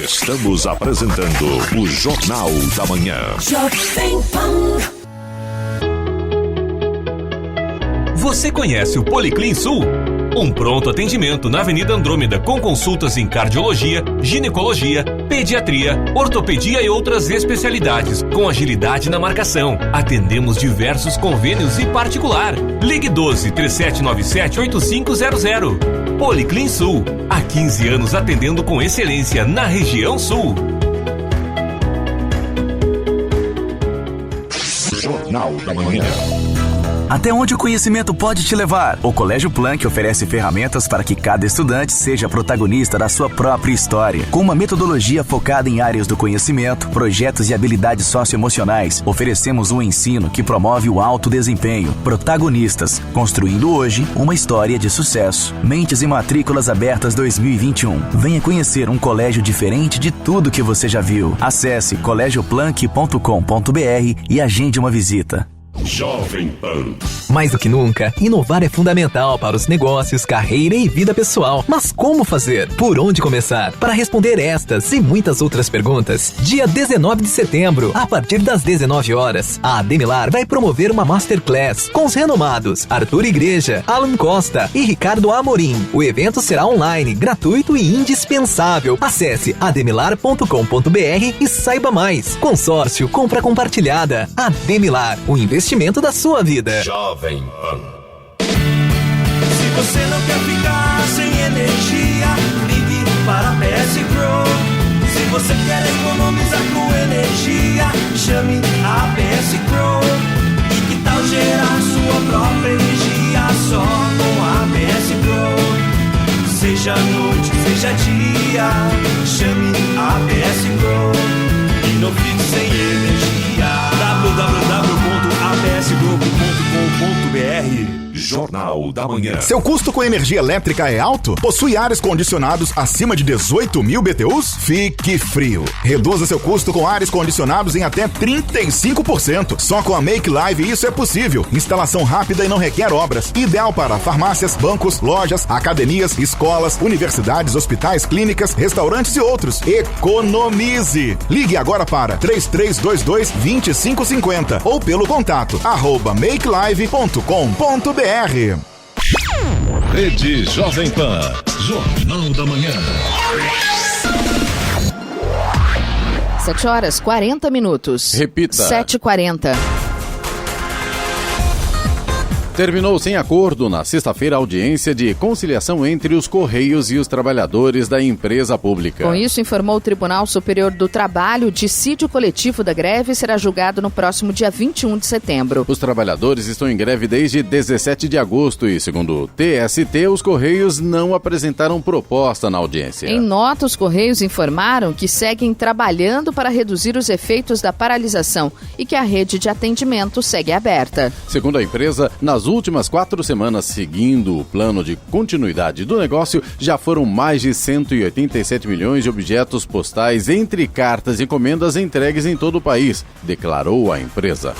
A: Estamos apresentando o Jornal da Manhã.
R: Você conhece o Policlin Sul? Um pronto atendimento na Avenida Andrômeda com consultas em cardiologia, ginecologia, pediatria, ortopedia e outras especialidades, com agilidade na marcação. Atendemos diversos convênios e particular. Ligue 12-3797-8500. Policlin Sul, há 15 anos atendendo com excelência na região sul.
A: Jornal da Manhã.
I: Até onde o conhecimento pode te levar? O Colégio Planck oferece ferramentas para que cada estudante seja protagonista da sua própria história. Com uma metodologia focada em áreas do conhecimento, projetos e habilidades socioemocionais, oferecemos um ensino que promove o alto desempenho. Protagonistas, construindo hoje uma história de sucesso. Mentes e matrículas abertas 2021. Venha conhecer um colégio diferente de tudo que você já viu. Acesse colegioplanck.com.br e agende uma visita.
A: Jovem Pan.
S: Mais do que nunca, inovar é fundamental para os negócios, carreira e vida pessoal. Mas como fazer? Por onde começar? Para responder estas e muitas outras perguntas, dia 19 de setembro, a partir das 19 horas, a Ademilar vai promover uma Masterclass com os renomados Arthur Igreja, Alan Costa e Ricardo Amorim. O evento será online, gratuito e indispensável. Acesse ademilar.com.br e saiba mais. Consórcio Compra Compartilhada. Ademilar, o investimento da sua vida.
A: Jovem Pan.
J: Se você não quer ficar sem energia, ligue para a PS Grow. Se você quer economizar com energia, chame a PS Grow. E que tal gerar sua própria energia só com a PS Grow? Seja noite, seja dia, chame a PS Grow e não fique sem energia. www.apsgroup.com.br.
A: Jornal da Manhã.
G: Seu custo com energia elétrica é alto? Possui ares condicionados acima de 18.000 BTUs? Fique frio. Reduza seu custo com ares condicionados em até 35%. Só com a Make Live isso é possível. Instalação rápida e não requer obras. Ideal para farmácias, bancos, lojas, academias, escolas, universidades, hospitais, clínicas, restaurantes e outros. Economize. Ligue agora para 3322-2550 ou pelo contato @makelive.com.br.
A: Rede Jovem Pan. Jornal da Manhã.
C: 7h40.
B: Repita.
C: 7h40.
B: Terminou sem acordo na sexta-feira a audiência de conciliação entre os Correios e os trabalhadores da empresa pública.
C: Com isso, informou o Tribunal Superior do Trabalho, o dissídio coletivo da greve será julgado no próximo dia 21 de setembro.
B: Os trabalhadores estão em greve desde 17 de agosto e, segundo o TST, os Correios não apresentaram proposta na audiência.
C: Em nota, os Correios informaram que seguem trabalhando para reduzir os efeitos da paralisação e que a rede de atendimento segue aberta.
B: Segundo a empresa, nas últimas 4 semanas seguindo o plano de continuidade do negócio, já foram mais de 187 milhões de objetos postais entre cartas e encomendas entregues em todo o país, declarou a empresa.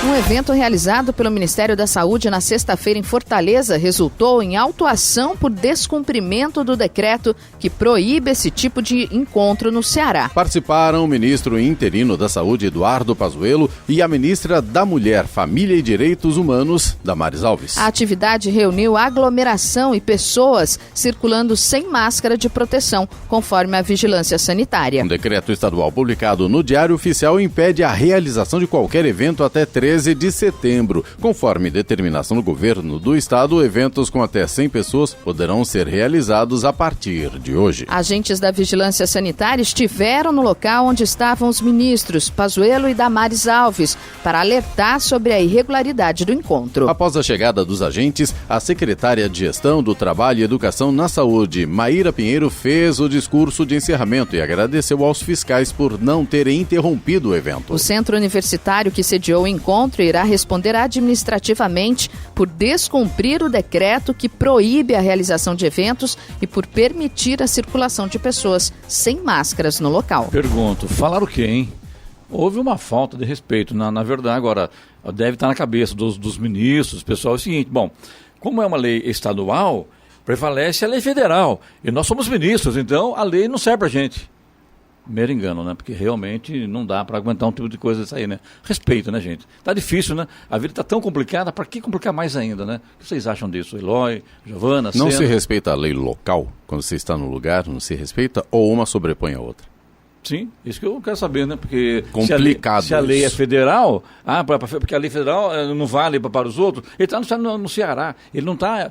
C: Um evento realizado pelo Ministério da Saúde na sexta-feira em Fortaleza resultou em autuação por descumprimento do decreto que proíbe esse tipo de encontro no Ceará.
B: Participaram o ministro interino da Saúde, Eduardo Pazuello, e a ministra da Mulher, Família e Direitos Humanos, Damares Alves.
C: A atividade reuniu aglomeração e pessoas circulando sem máscara de proteção, conforme a vigilância sanitária.
B: Um decreto estadual publicado no Diário Oficial impede a realização de qualquer evento até 3 13 de setembro. Conforme determinação do governo do estado, eventos com até 100 pessoas poderão ser realizados a partir de hoje.
C: Agentes da Vigilância Sanitária estiveram no local onde estavam os ministros Pazuello e Damares Alves para alertar sobre a irregularidade do encontro.
B: Após a chegada dos agentes, a secretária de Gestão do Trabalho e Educação na Saúde, Maíra Pinheiro, fez o discurso de encerramento e agradeceu aos fiscais por não terem interrompido o evento.
C: O centro universitário que sediou o encontro irá responder administrativamente por descumprir o decreto que proíbe a realização de eventos e por permitir a circulação de pessoas sem máscaras no local.
E: Pergunto, falaram o quê, hein? Houve uma falta de respeito, na verdade. Agora, deve estar na cabeça dos ministros, pessoal, é o seguinte, bom, como é uma lei estadual, prevalece a lei federal, e nós somos ministros, então a lei não serve pra gente. Mero engano, né? Porque realmente não dá para aguentar um tipo de coisa dessa aí, né? Respeito, né, gente? Tá difícil, né? A vida tá tão complicada, para que complicar mais ainda, né? O que vocês acham disso? Eloy, Giovana,
B: Não
E: Sena?
B: se respeita a lei local? Quando você está no lugar, não se respeita? Ou uma sobrepõe a outra?
E: Sim, isso que eu quero saber, né? Porque
B: complicado
E: se a lei é federal, porque a lei federal não vale para os outros, ele está no Ceará, ele não está...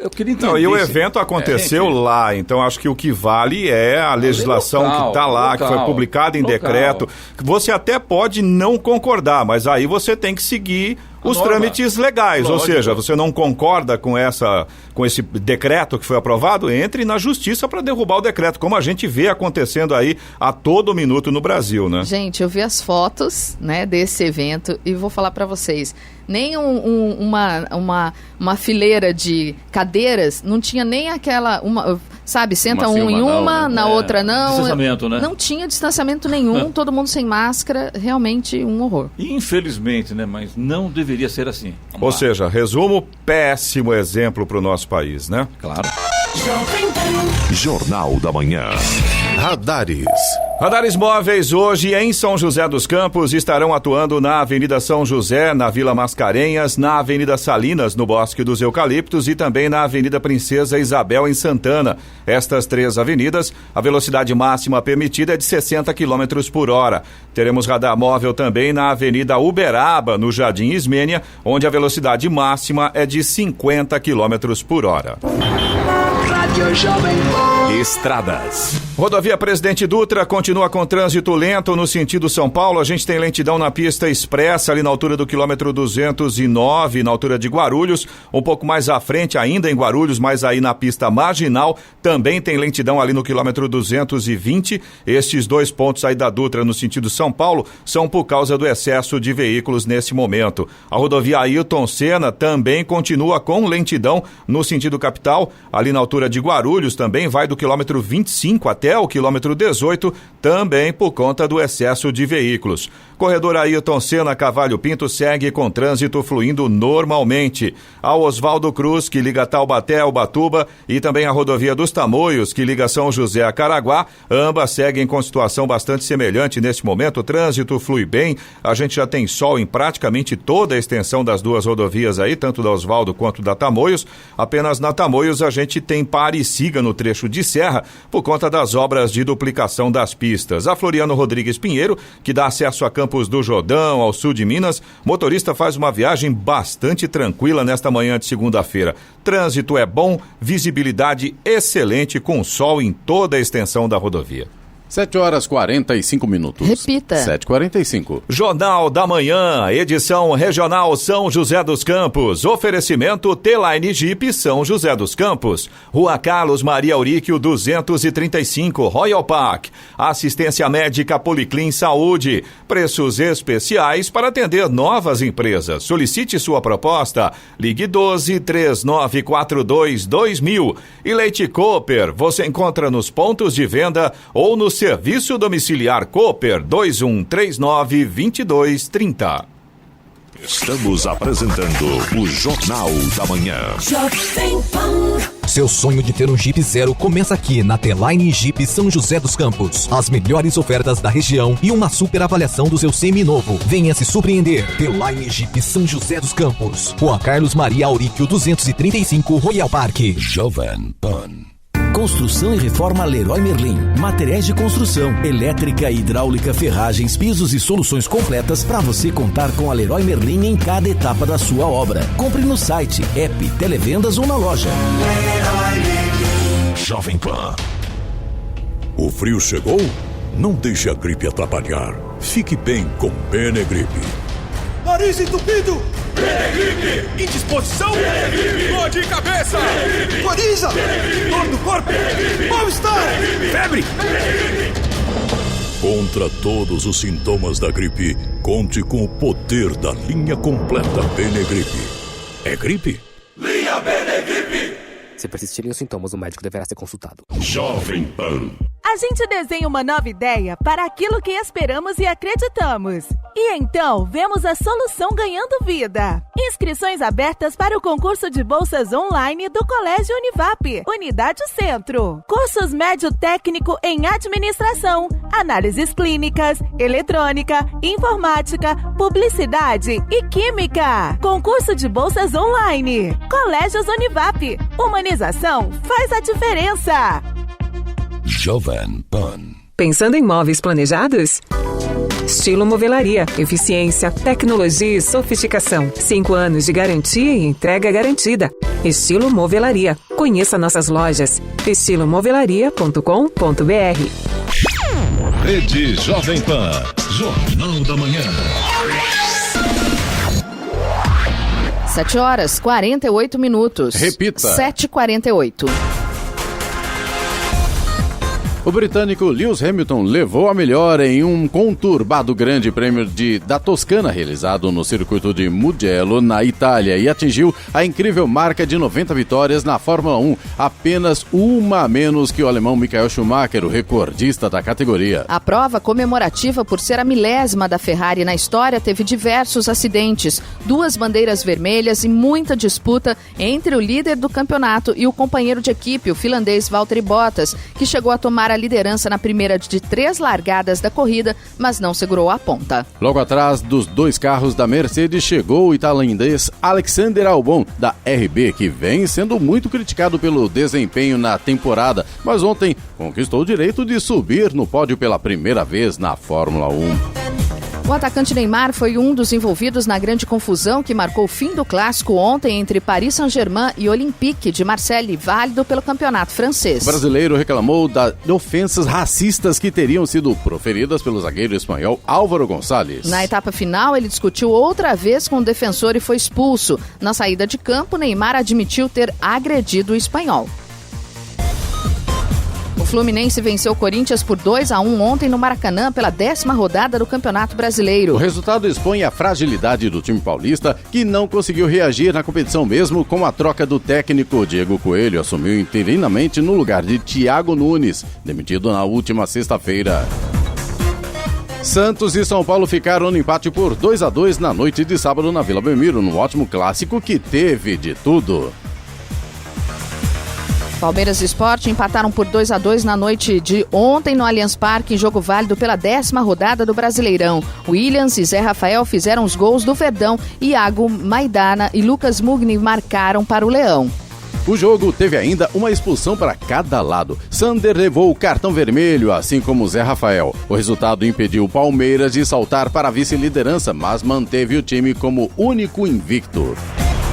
E: Eu queria entender.
D: Não, e o evento aconteceu lá, então acho que o que vale é a legislação que está lá, que foi publicada em decreto. Você até pode não concordar, mas aí você tem que seguir os trâmites legais. Lógico. Ou seja, você não concorda com esse decreto que foi aprovado, entre na justiça para derrubar o decreto, como a gente vê acontecendo aí a todo minuto no Brasil, né?
C: Gente, eu vi as fotos, né, desse evento e vou falar para vocês, nem uma fileira de cadeiras, não tinha nem aquela, sabe, senta um em uma, na outra não.
E: Distanciamento, né?
C: Não tinha distanciamento nenhum, todo mundo sem máscara, realmente um horror.
E: Infelizmente, né, mas não deveria ser assim.
D: Ou seja, resumo, péssimo exemplo para o nosso país, né?
E: Claro.
A: Jornal da Manhã.
B: Radares.
D: Radares móveis hoje em São José dos Campos estarão atuando na Avenida São José, na Vila Mascarenhas, na Avenida Salinas, no Bosque dos Eucaliptos e também na Avenida Princesa Isabel, em Santana. Estas 3 avenidas, a velocidade máxima permitida é de 60 km por hora. Teremos radar móvel também na Avenida Uberaba, no Jardim Ismênia, onde a velocidade máxima é de 50 km por hora. Estradas. Rodovia Presidente Dutra continua com trânsito lento no sentido São Paulo. A gente tem lentidão na pista expressa ali na altura do quilômetro 209, na altura de Guarulhos. Um pouco mais à frente ainda em Guarulhos, mas aí na pista marginal também tem lentidão ali no quilômetro 220. Estes 2 pontos aí da Dutra no sentido São Paulo são por causa do excesso de veículos nesse momento. A rodovia Ailton Senna também continua com lentidão no sentido capital, ali na altura de Guarulhos também vai do quilômetro 25 até o quilômetro 18, também por conta do excesso de veículos. Corredor Ailton Senna Cavalho Pinto segue com trânsito fluindo normalmente. A Oswaldo Cruz, que liga Taubaté ao Ubatuba, e também a rodovia dos Tamoios, que liga São José a Caraguá, ambas seguem com situação bastante semelhante neste momento. O trânsito flui bem, a gente já tem sol em praticamente toda a extensão das 2 rodovias aí, tanto da Oswaldo quanto da Tamoios. Apenas na Tamoios a gente tem pare e siga no trecho de serra por conta das obras de duplicação das pistas. A Floriano Rodrigues Pinheiro, que dá acesso a Campos do Jordão, ao sul de Minas, motorista faz uma viagem bastante tranquila nesta manhã de segunda-feira. Trânsito é bom, visibilidade excelente com sol em toda a extensão da rodovia.
B: 7h45.
C: Repita.
B: 7h45.
D: Jornal da Manhã, edição regional São José dos Campos. Oferecimento T-Line Jeep São José dos Campos. Rua Carlos Maria Auríquio 235, Royal Park. Assistência médica Policlin Saúde. Preços especiais para atender novas empresas. Solicite sua proposta. Ligue 12-3942-2000. E Leite Cooper, você encontra nos pontos de venda ou no Serviço Domiciliar Cooper 2139-2230.
A: Estamos apresentando o Jornal da Manhã.
S: Seu sonho de ter um Jeep Zero começa aqui na T-Line Jeep São José dos Campos. As melhores ofertas da região e uma super avaliação do seu seminovo. Venha se surpreender. T-Line Jeep São José dos Campos. Rua Carlos Maria Auríquio 235, Royal Park.
A: Jovem Pan.
T: Construção e reforma Leroy Merlin. Materiais de construção, elétrica, hidráulica, ferragens, pisos e soluções completas para você contar com a Leroy Merlin em cada etapa da sua obra. Compre no site, app, televendas ou na loja.
A: Jovem Pan. O frio chegou? Não deixe a gripe atrapalhar. Fique bem com Benegripe.
J: Nariz entupido! Benegripe! Indisposição? Benegripe! Dor de cabeça? Benegripe! Coriza? Benegripe! Dor no corpo? Mal-estar? Febre?
A: Contra todos os sintomas da gripe, conte com o poder da linha completa Benegripe. É gripe?
J: Linha Benegripe!
U: Se persistirem os sintomas, o médico deverá ser consultado.
A: Jovem Pan.
V: A gente desenha uma nova ideia para aquilo que esperamos e acreditamos. E então, vemos a solução ganhando vida. Inscrições abertas para o concurso de bolsas online do Colégio Univap, Unidade Centro. Cursos médio técnico em administração, análises clínicas, eletrônica, informática, publicidade e química. Concurso de bolsas online. Colégios Univap. Humanização faz a diferença.
A: Jovem Pan.
W: Pensando em móveis planejados? Estilo Movelaria. Eficiência, tecnologia e sofisticação. 5 anos de garantia e entrega garantida. Estilo Movelaria. Conheça nossas lojas. estilomovelaria.com.br.
A: Rede Jovem Pan. Jornal da Manhã.
C: 7h48.
B: Repita.
C: 7h48.
B: O britânico Lewis Hamilton levou a melhor em um conturbado grande prêmio da Toscana realizado no circuito de Mugello, na Itália, e atingiu a incrível marca de 90 vitórias na Fórmula 1, apenas uma a menos que o alemão Michael Schumacher, o recordista da categoria.
C: A prova comemorativa por ser a milésima da Ferrari na história teve diversos acidentes, 2 bandeiras vermelhas e muita disputa entre o líder do campeonato e o companheiro de equipe, o finlandês Valtteri Bottas, que chegou a tomar a liderança na primeira de 3 largadas da corrida, mas não segurou a ponta.
B: Logo atrás dos 2 carros da Mercedes chegou o tailandês Alexander Albon, da RB, que vem sendo muito criticado pelo desempenho na temporada, mas ontem conquistou o direito de subir no pódio pela primeira vez na Fórmula 1.
C: O atacante Neymar foi um dos envolvidos na grande confusão que marcou o fim do clássico ontem entre Paris Saint-Germain e Olympique de Marseille, válido pelo campeonato francês.
B: O brasileiro reclamou de ofensas racistas que teriam sido proferidas pelo zagueiro espanhol Álvaro Gonçalves.
C: Na etapa final, ele discutiu outra vez com o defensor e foi expulso. Na saída de campo, Neymar admitiu ter agredido o espanhol. O Fluminense venceu o Corinthians por 2-1 ontem no Maracanã pela 10ª rodada do Campeonato Brasileiro.
B: O resultado expõe a fragilidade do time paulista, que não conseguiu reagir na competição mesmo com a troca do técnico. Diego Coelho assumiu interinamente no lugar de Thiago Nunes, demitido na última sexta-feira. Santos e São Paulo ficaram no empate por 2-2 na noite de sábado na Vila Belmiro, num ótimo clássico que teve de tudo.
C: Palmeiras e Sport empataram por 2-2 na noite de ontem no Allianz Parque, em jogo válido pela 10ª rodada do Brasileirão. Williams e Zé Rafael fizeram os gols do Verdão, Iago Maidana e Lucas Mugni marcaram para o Leão.
B: O jogo teve ainda uma expulsão para cada lado. Sander levou o cartão vermelho, assim como Zé Rafael. O resultado impediu o Palmeiras de saltar para a vice-liderança, mas manteve o time como único invicto.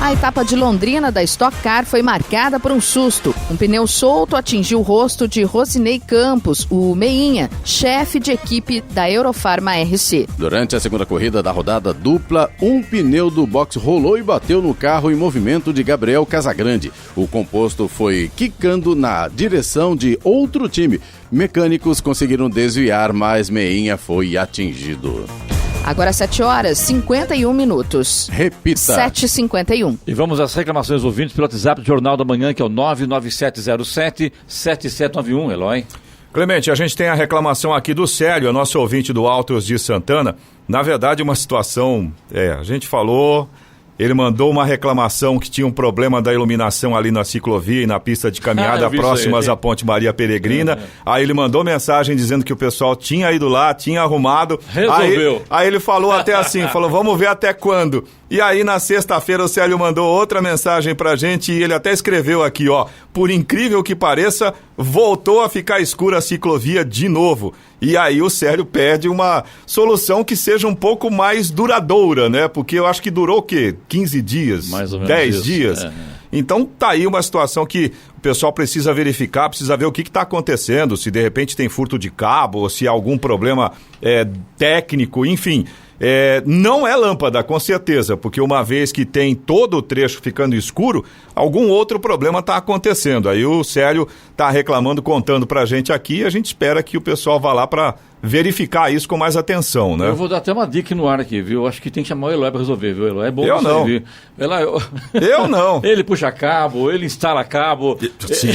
C: A etapa de Londrina da Stock Car foi marcada por um susto. Um pneu solto atingiu o rosto de Rosinei Campos, o meinha, chefe de equipe da Eurofarma RC.
B: Durante a segunda corrida da rodada dupla, um pneu do box rolou e bateu no carro em movimento de Gabriel Casagrande. O composto foi quicando na direção de outro time. Mecânicos conseguiram desviar, mas meinha foi atingido.
C: Agora 7h51.
B: Repita.
C: 7h51.
E: E vamos às reclamações ouvintes pelo WhatsApp do Jornal da Manhã, que é o 99707-7791, Eloy.
D: Clemente, a gente tem a reclamação aqui do Célio, nosso ouvinte do Altos de Santana. Na verdade, uma situação, a gente falou... Ele mandou uma reclamação que tinha um problema da iluminação ali na ciclovia e na pista de caminhada próximas à Ponte Maria Peregrina. Aí ele mandou mensagem dizendo que o pessoal tinha ido lá, tinha arrumado.
E: Resolveu.
D: Aí ele falou até assim, falou, vamos ver até quando. E aí, na sexta-feira, o Célio mandou outra mensagem pra gente e ele até escreveu aqui, ó, por incrível que pareça, voltou a ficar escura a ciclovia de novo. E aí o Célio pede uma solução que seja um pouco mais duradoura, né? Porque eu acho que durou o quê? 15 dias? Mais ou menos 10 isso. Dias? Então tá aí uma situação que o pessoal precisa verificar, precisa ver o que está acontecendo, se de repente tem furto de cabo, ou se há algum problema técnico, enfim. Não é lâmpada, com certeza, porque uma vez que tem todo o trecho ficando escuro, algum outro problema está acontecendo. Aí o Célio está reclamando, contando pra gente aqui, e a gente espera que o pessoal vá lá para verificar isso com mais atenção, né?
E: Eu vou dar até uma dica no ar aqui, viu? Acho que tem que chamar o Eloy para resolver, viu, Eloy? É bom
D: eu não.
E: Viu? Eloy,
D: eu não.
E: Ele puxa cabo, ele instala cabo.
D: Sim,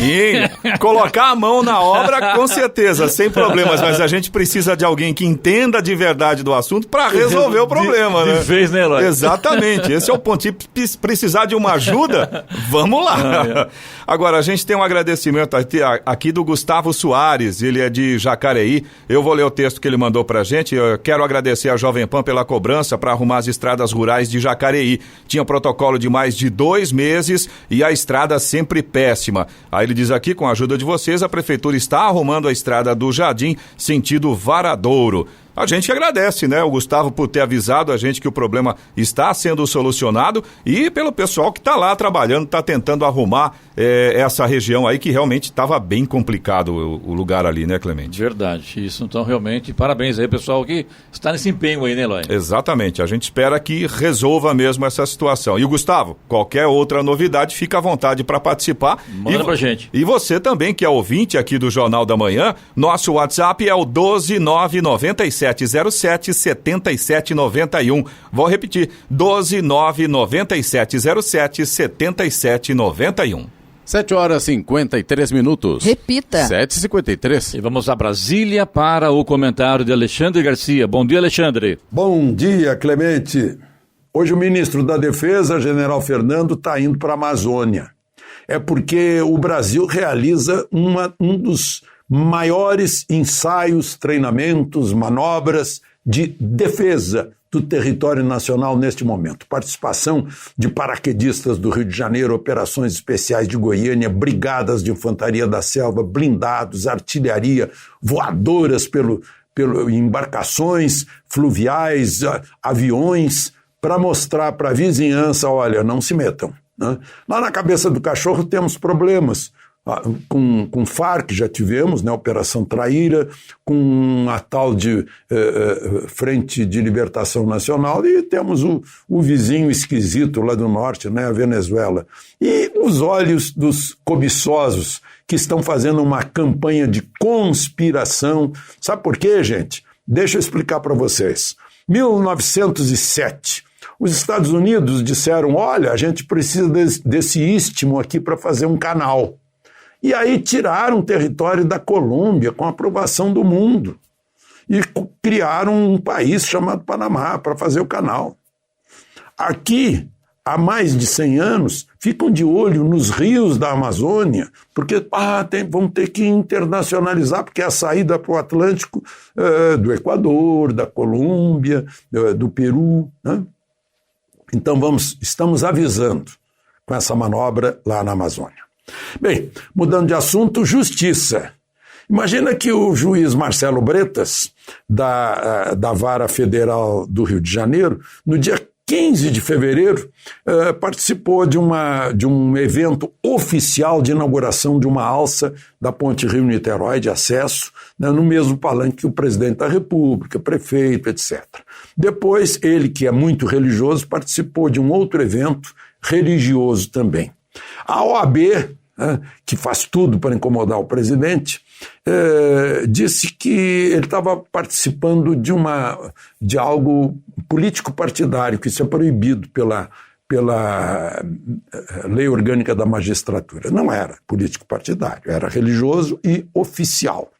D: colocar a mão na obra, com certeza, sem problemas, mas a gente precisa de alguém que entenda de verdade do assunto para resolver o problema, né?
E: De vez, né, Eloy?
D: Exatamente, esse é o ponto. Se precisar de uma ajuda, vamos lá. Agora, a gente tem um agradecimento aqui do Gustavo Soares, ele é de Jacareí. Eu vou ler o texto que ele mandou pra gente. Eu quero agradecer a Jovem Pan pela cobrança para arrumar as estradas rurais de Jacareí. Tinha protocolo de mais de 2 meses e a estrada sempre péssima. Aí ele diz aqui, com a ajuda de vocês, a prefeitura está arrumando a estrada do Jardim, sentido Varadouro. A gente agradece, né, o Gustavo, por ter avisado a gente que o problema está sendo solucionado e pelo pessoal que está lá trabalhando, está tentando arrumar essa região aí que realmente estava bem complicado o lugar ali, né, Clemente?
E: Verdade, isso. Então, realmente, parabéns aí, pessoal, que está nesse empenho aí, né, Eloy?
D: Exatamente, a gente espera que resolva mesmo essa situação. E o Gustavo, qualquer outra novidade, fica à vontade para participar.
E: Manda pra gente.
D: E você também, que é ouvinte aqui do Jornal da Manhã, nosso WhatsApp é o 12997077791. Vou repetir, 12997077791.
B: 7h53.
C: Repita.
B: 7h53.
E: E vamos a Brasília para o comentário de Alexandre Garcia. Bom dia, Alexandre.
F: Bom dia, Clemente. Hoje o ministro da Defesa, General Fernando, está indo para a Amazônia. É porque o Brasil realiza um dos maiores ensaios, treinamentos, manobras de defesa do território nacional neste momento. Participação de paraquedistas do Rio de Janeiro, operações especiais de Goiânia, brigadas de infantaria da selva, blindados, artilharia, voadoras pelo embarcações fluviais, aviões, para mostrar para a vizinhança, olha, não se metam. Né? Lá na cabeça do cachorro temos problemas. Com Farc já tivemos, né, Operação Traíra, com a tal de Frente de Libertação Nacional, e temos o vizinho esquisito lá do norte, né, a Venezuela. E os olhos dos cobiçosos que estão fazendo uma campanha de conspiração. Sabe por quê, gente? Deixa eu explicar para vocês. 1907, os Estados Unidos disseram, olha, a gente precisa desse istmo aqui para fazer um canal. E aí tiraram o território da Colômbia com a aprovação do mundo e criaram um país chamado Panamá para fazer o canal. Aqui, há mais de 100 anos, ficam de olho nos rios da Amazônia, porque vão ter que internacionalizar, porque é a saída para o Atlântico do Equador, da Colômbia, do Peru. Né? Então estamos avisando com essa manobra lá na Amazônia. Bem, mudando de assunto, justiça. Imagina que o juiz Marcelo Bretas, da Vara Federal do Rio de Janeiro, no dia 15 de fevereiro, participou de um evento oficial de inauguração de uma alça da Ponte Rio-Niterói de acesso, né, no mesmo palanque que o presidente da República, prefeito, etc. Depois, ele, que é muito religioso, participou de um outro evento religioso também. A OAB, que faz tudo para incomodar o presidente, disse que ele estava participando de algo político-partidário, que isso é proibido pela lei orgânica da magistratura. Não era político-partidário, era religioso e oficial.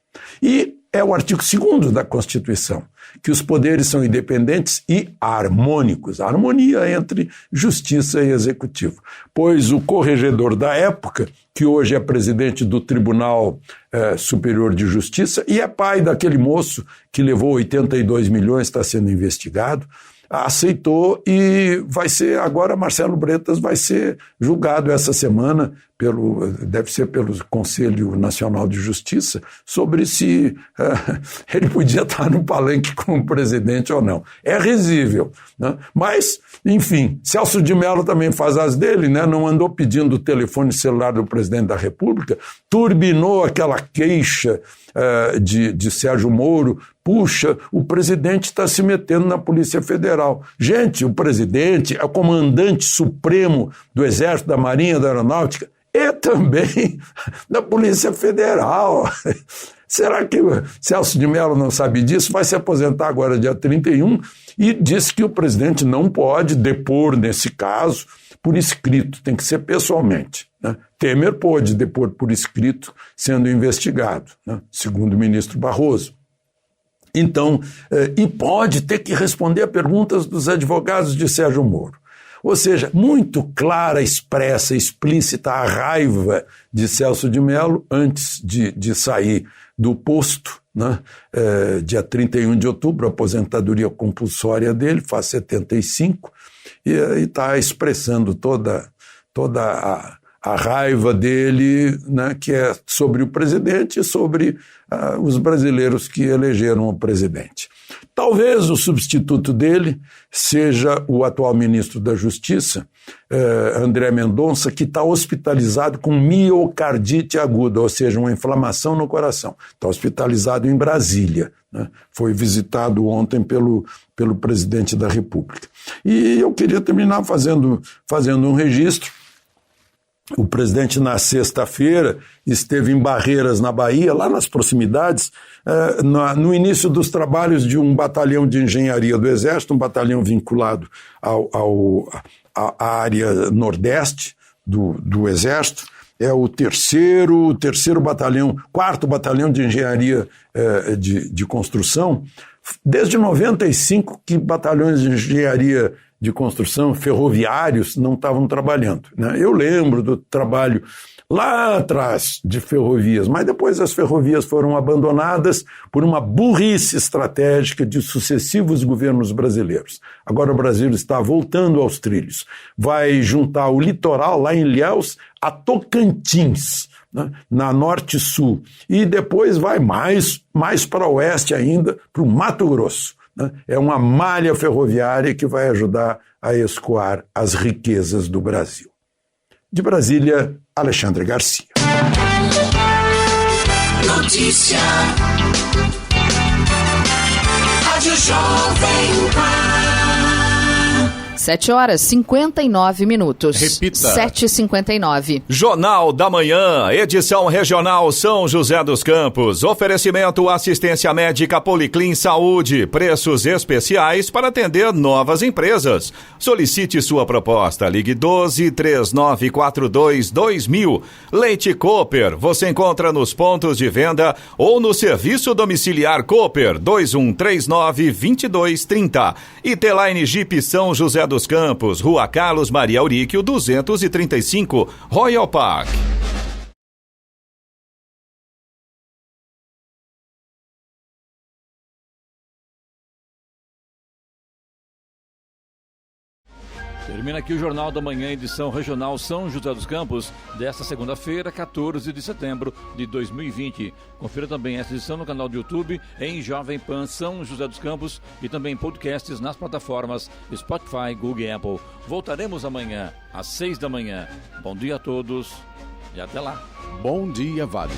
F: E é o artigo 2º da Constituição, que os poderes são independentes e harmônicos, a harmonia entre justiça e executivo. Pois o corregedor da época, que hoje é presidente do Tribunal Superior de Justiça e é pai daquele moço que levou 82 milhões, está sendo investigado, aceitou e vai ser, agora Marcelo Bretas vai ser julgado essa semana, deve ser pelo Conselho Nacional de Justiça, sobre se ele podia estar no palanque como presidente ou não. É risível, né? Mas, enfim, Celso de Mello também faz as dele, né? Não andou pedindo o telefone celular do presidente da República, turbinou aquela queixa de Sérgio Moro. Puxa, o presidente está se metendo na Polícia Federal. Gente, o presidente é o comandante supremo do Exército, da Marinha, da Aeronáutica e também da Polícia Federal. Será que o Celso de Mello não sabe disso? Vai se aposentar agora dia 31 e disse que o presidente não pode depor nesse caso por escrito, tem que ser pessoalmente, né? Temer pôde depor por escrito sendo investigado, né? Segundo o ministro Barroso. Então, e pode ter que responder a perguntas dos advogados de Sérgio Moro. Ou seja, muito clara, expressa, explícita a raiva de Celso de Mello antes de sair do posto, né? Dia 31 de outubro, a aposentadoria compulsória dele, faz 75, e está expressando toda a raiva dele, né, que é sobre o presidente e sobre os brasileiros que elegeram o presidente. Talvez o substituto dele seja o atual ministro da Justiça, André Mendonça, que está hospitalizado com miocardite aguda, ou seja, uma inflamação no coração. Está hospitalizado em Brasília, né? Foi visitado ontem pelo presidente da República. E eu queria terminar fazendo um registro. O presidente, na sexta-feira, esteve em Barreiras, na Bahia, lá nas proximidades, no início dos trabalhos de um batalhão de engenharia do Exército, um batalhão vinculado à área nordeste do Exército. É o terceiro batalhão, quarto batalhão de engenharia de construção. Desde 95 que batalhões de engenharia de construção ferroviários não estavam trabalhando, né? Eu lembro do trabalho lá atrás de ferrovias, mas depois as ferrovias foram abandonadas por uma burrice estratégica de sucessivos governos brasileiros. Agora o Brasil está voltando aos trilhos. Vai juntar o litoral lá em Ilhéus a Tocantins, né, na Norte-Sul, e depois vai mais para oeste ainda, para o Mato Grosso. É uma malha ferroviária que vai ajudar a escoar as riquezas do Brasil. De Brasília, Alexandre Garcia.
N: Notícia. Rádio Jovem Pan.
C: 7h59.
B: Repita.
C: 7h59.
D: Jornal da Manhã, edição regional São José dos Campos. Oferecimento assistência médica Policlin Saúde. Preços especiais para atender novas empresas. Solicite sua proposta. Ligue 12-3942-2000. Leite Cooper. Você encontra nos pontos de venda ou no serviço domiciliar Cooper 2139-2230. E T-Line Jeep São José dos Campos, Rua Carlos Maria Auríquio, 235, Royal Park.
E: Termina aqui o Jornal da Manhã, edição regional São José dos Campos, desta segunda-feira, 14 de setembro de 2020. Confira também essa edição no canal do YouTube, em Jovem Pan São José dos Campos, e também podcasts nas plataformas Spotify, Google e Apple. Voltaremos amanhã, às 6 da manhã. Bom dia a todos e até lá.
B: Bom dia, Vale.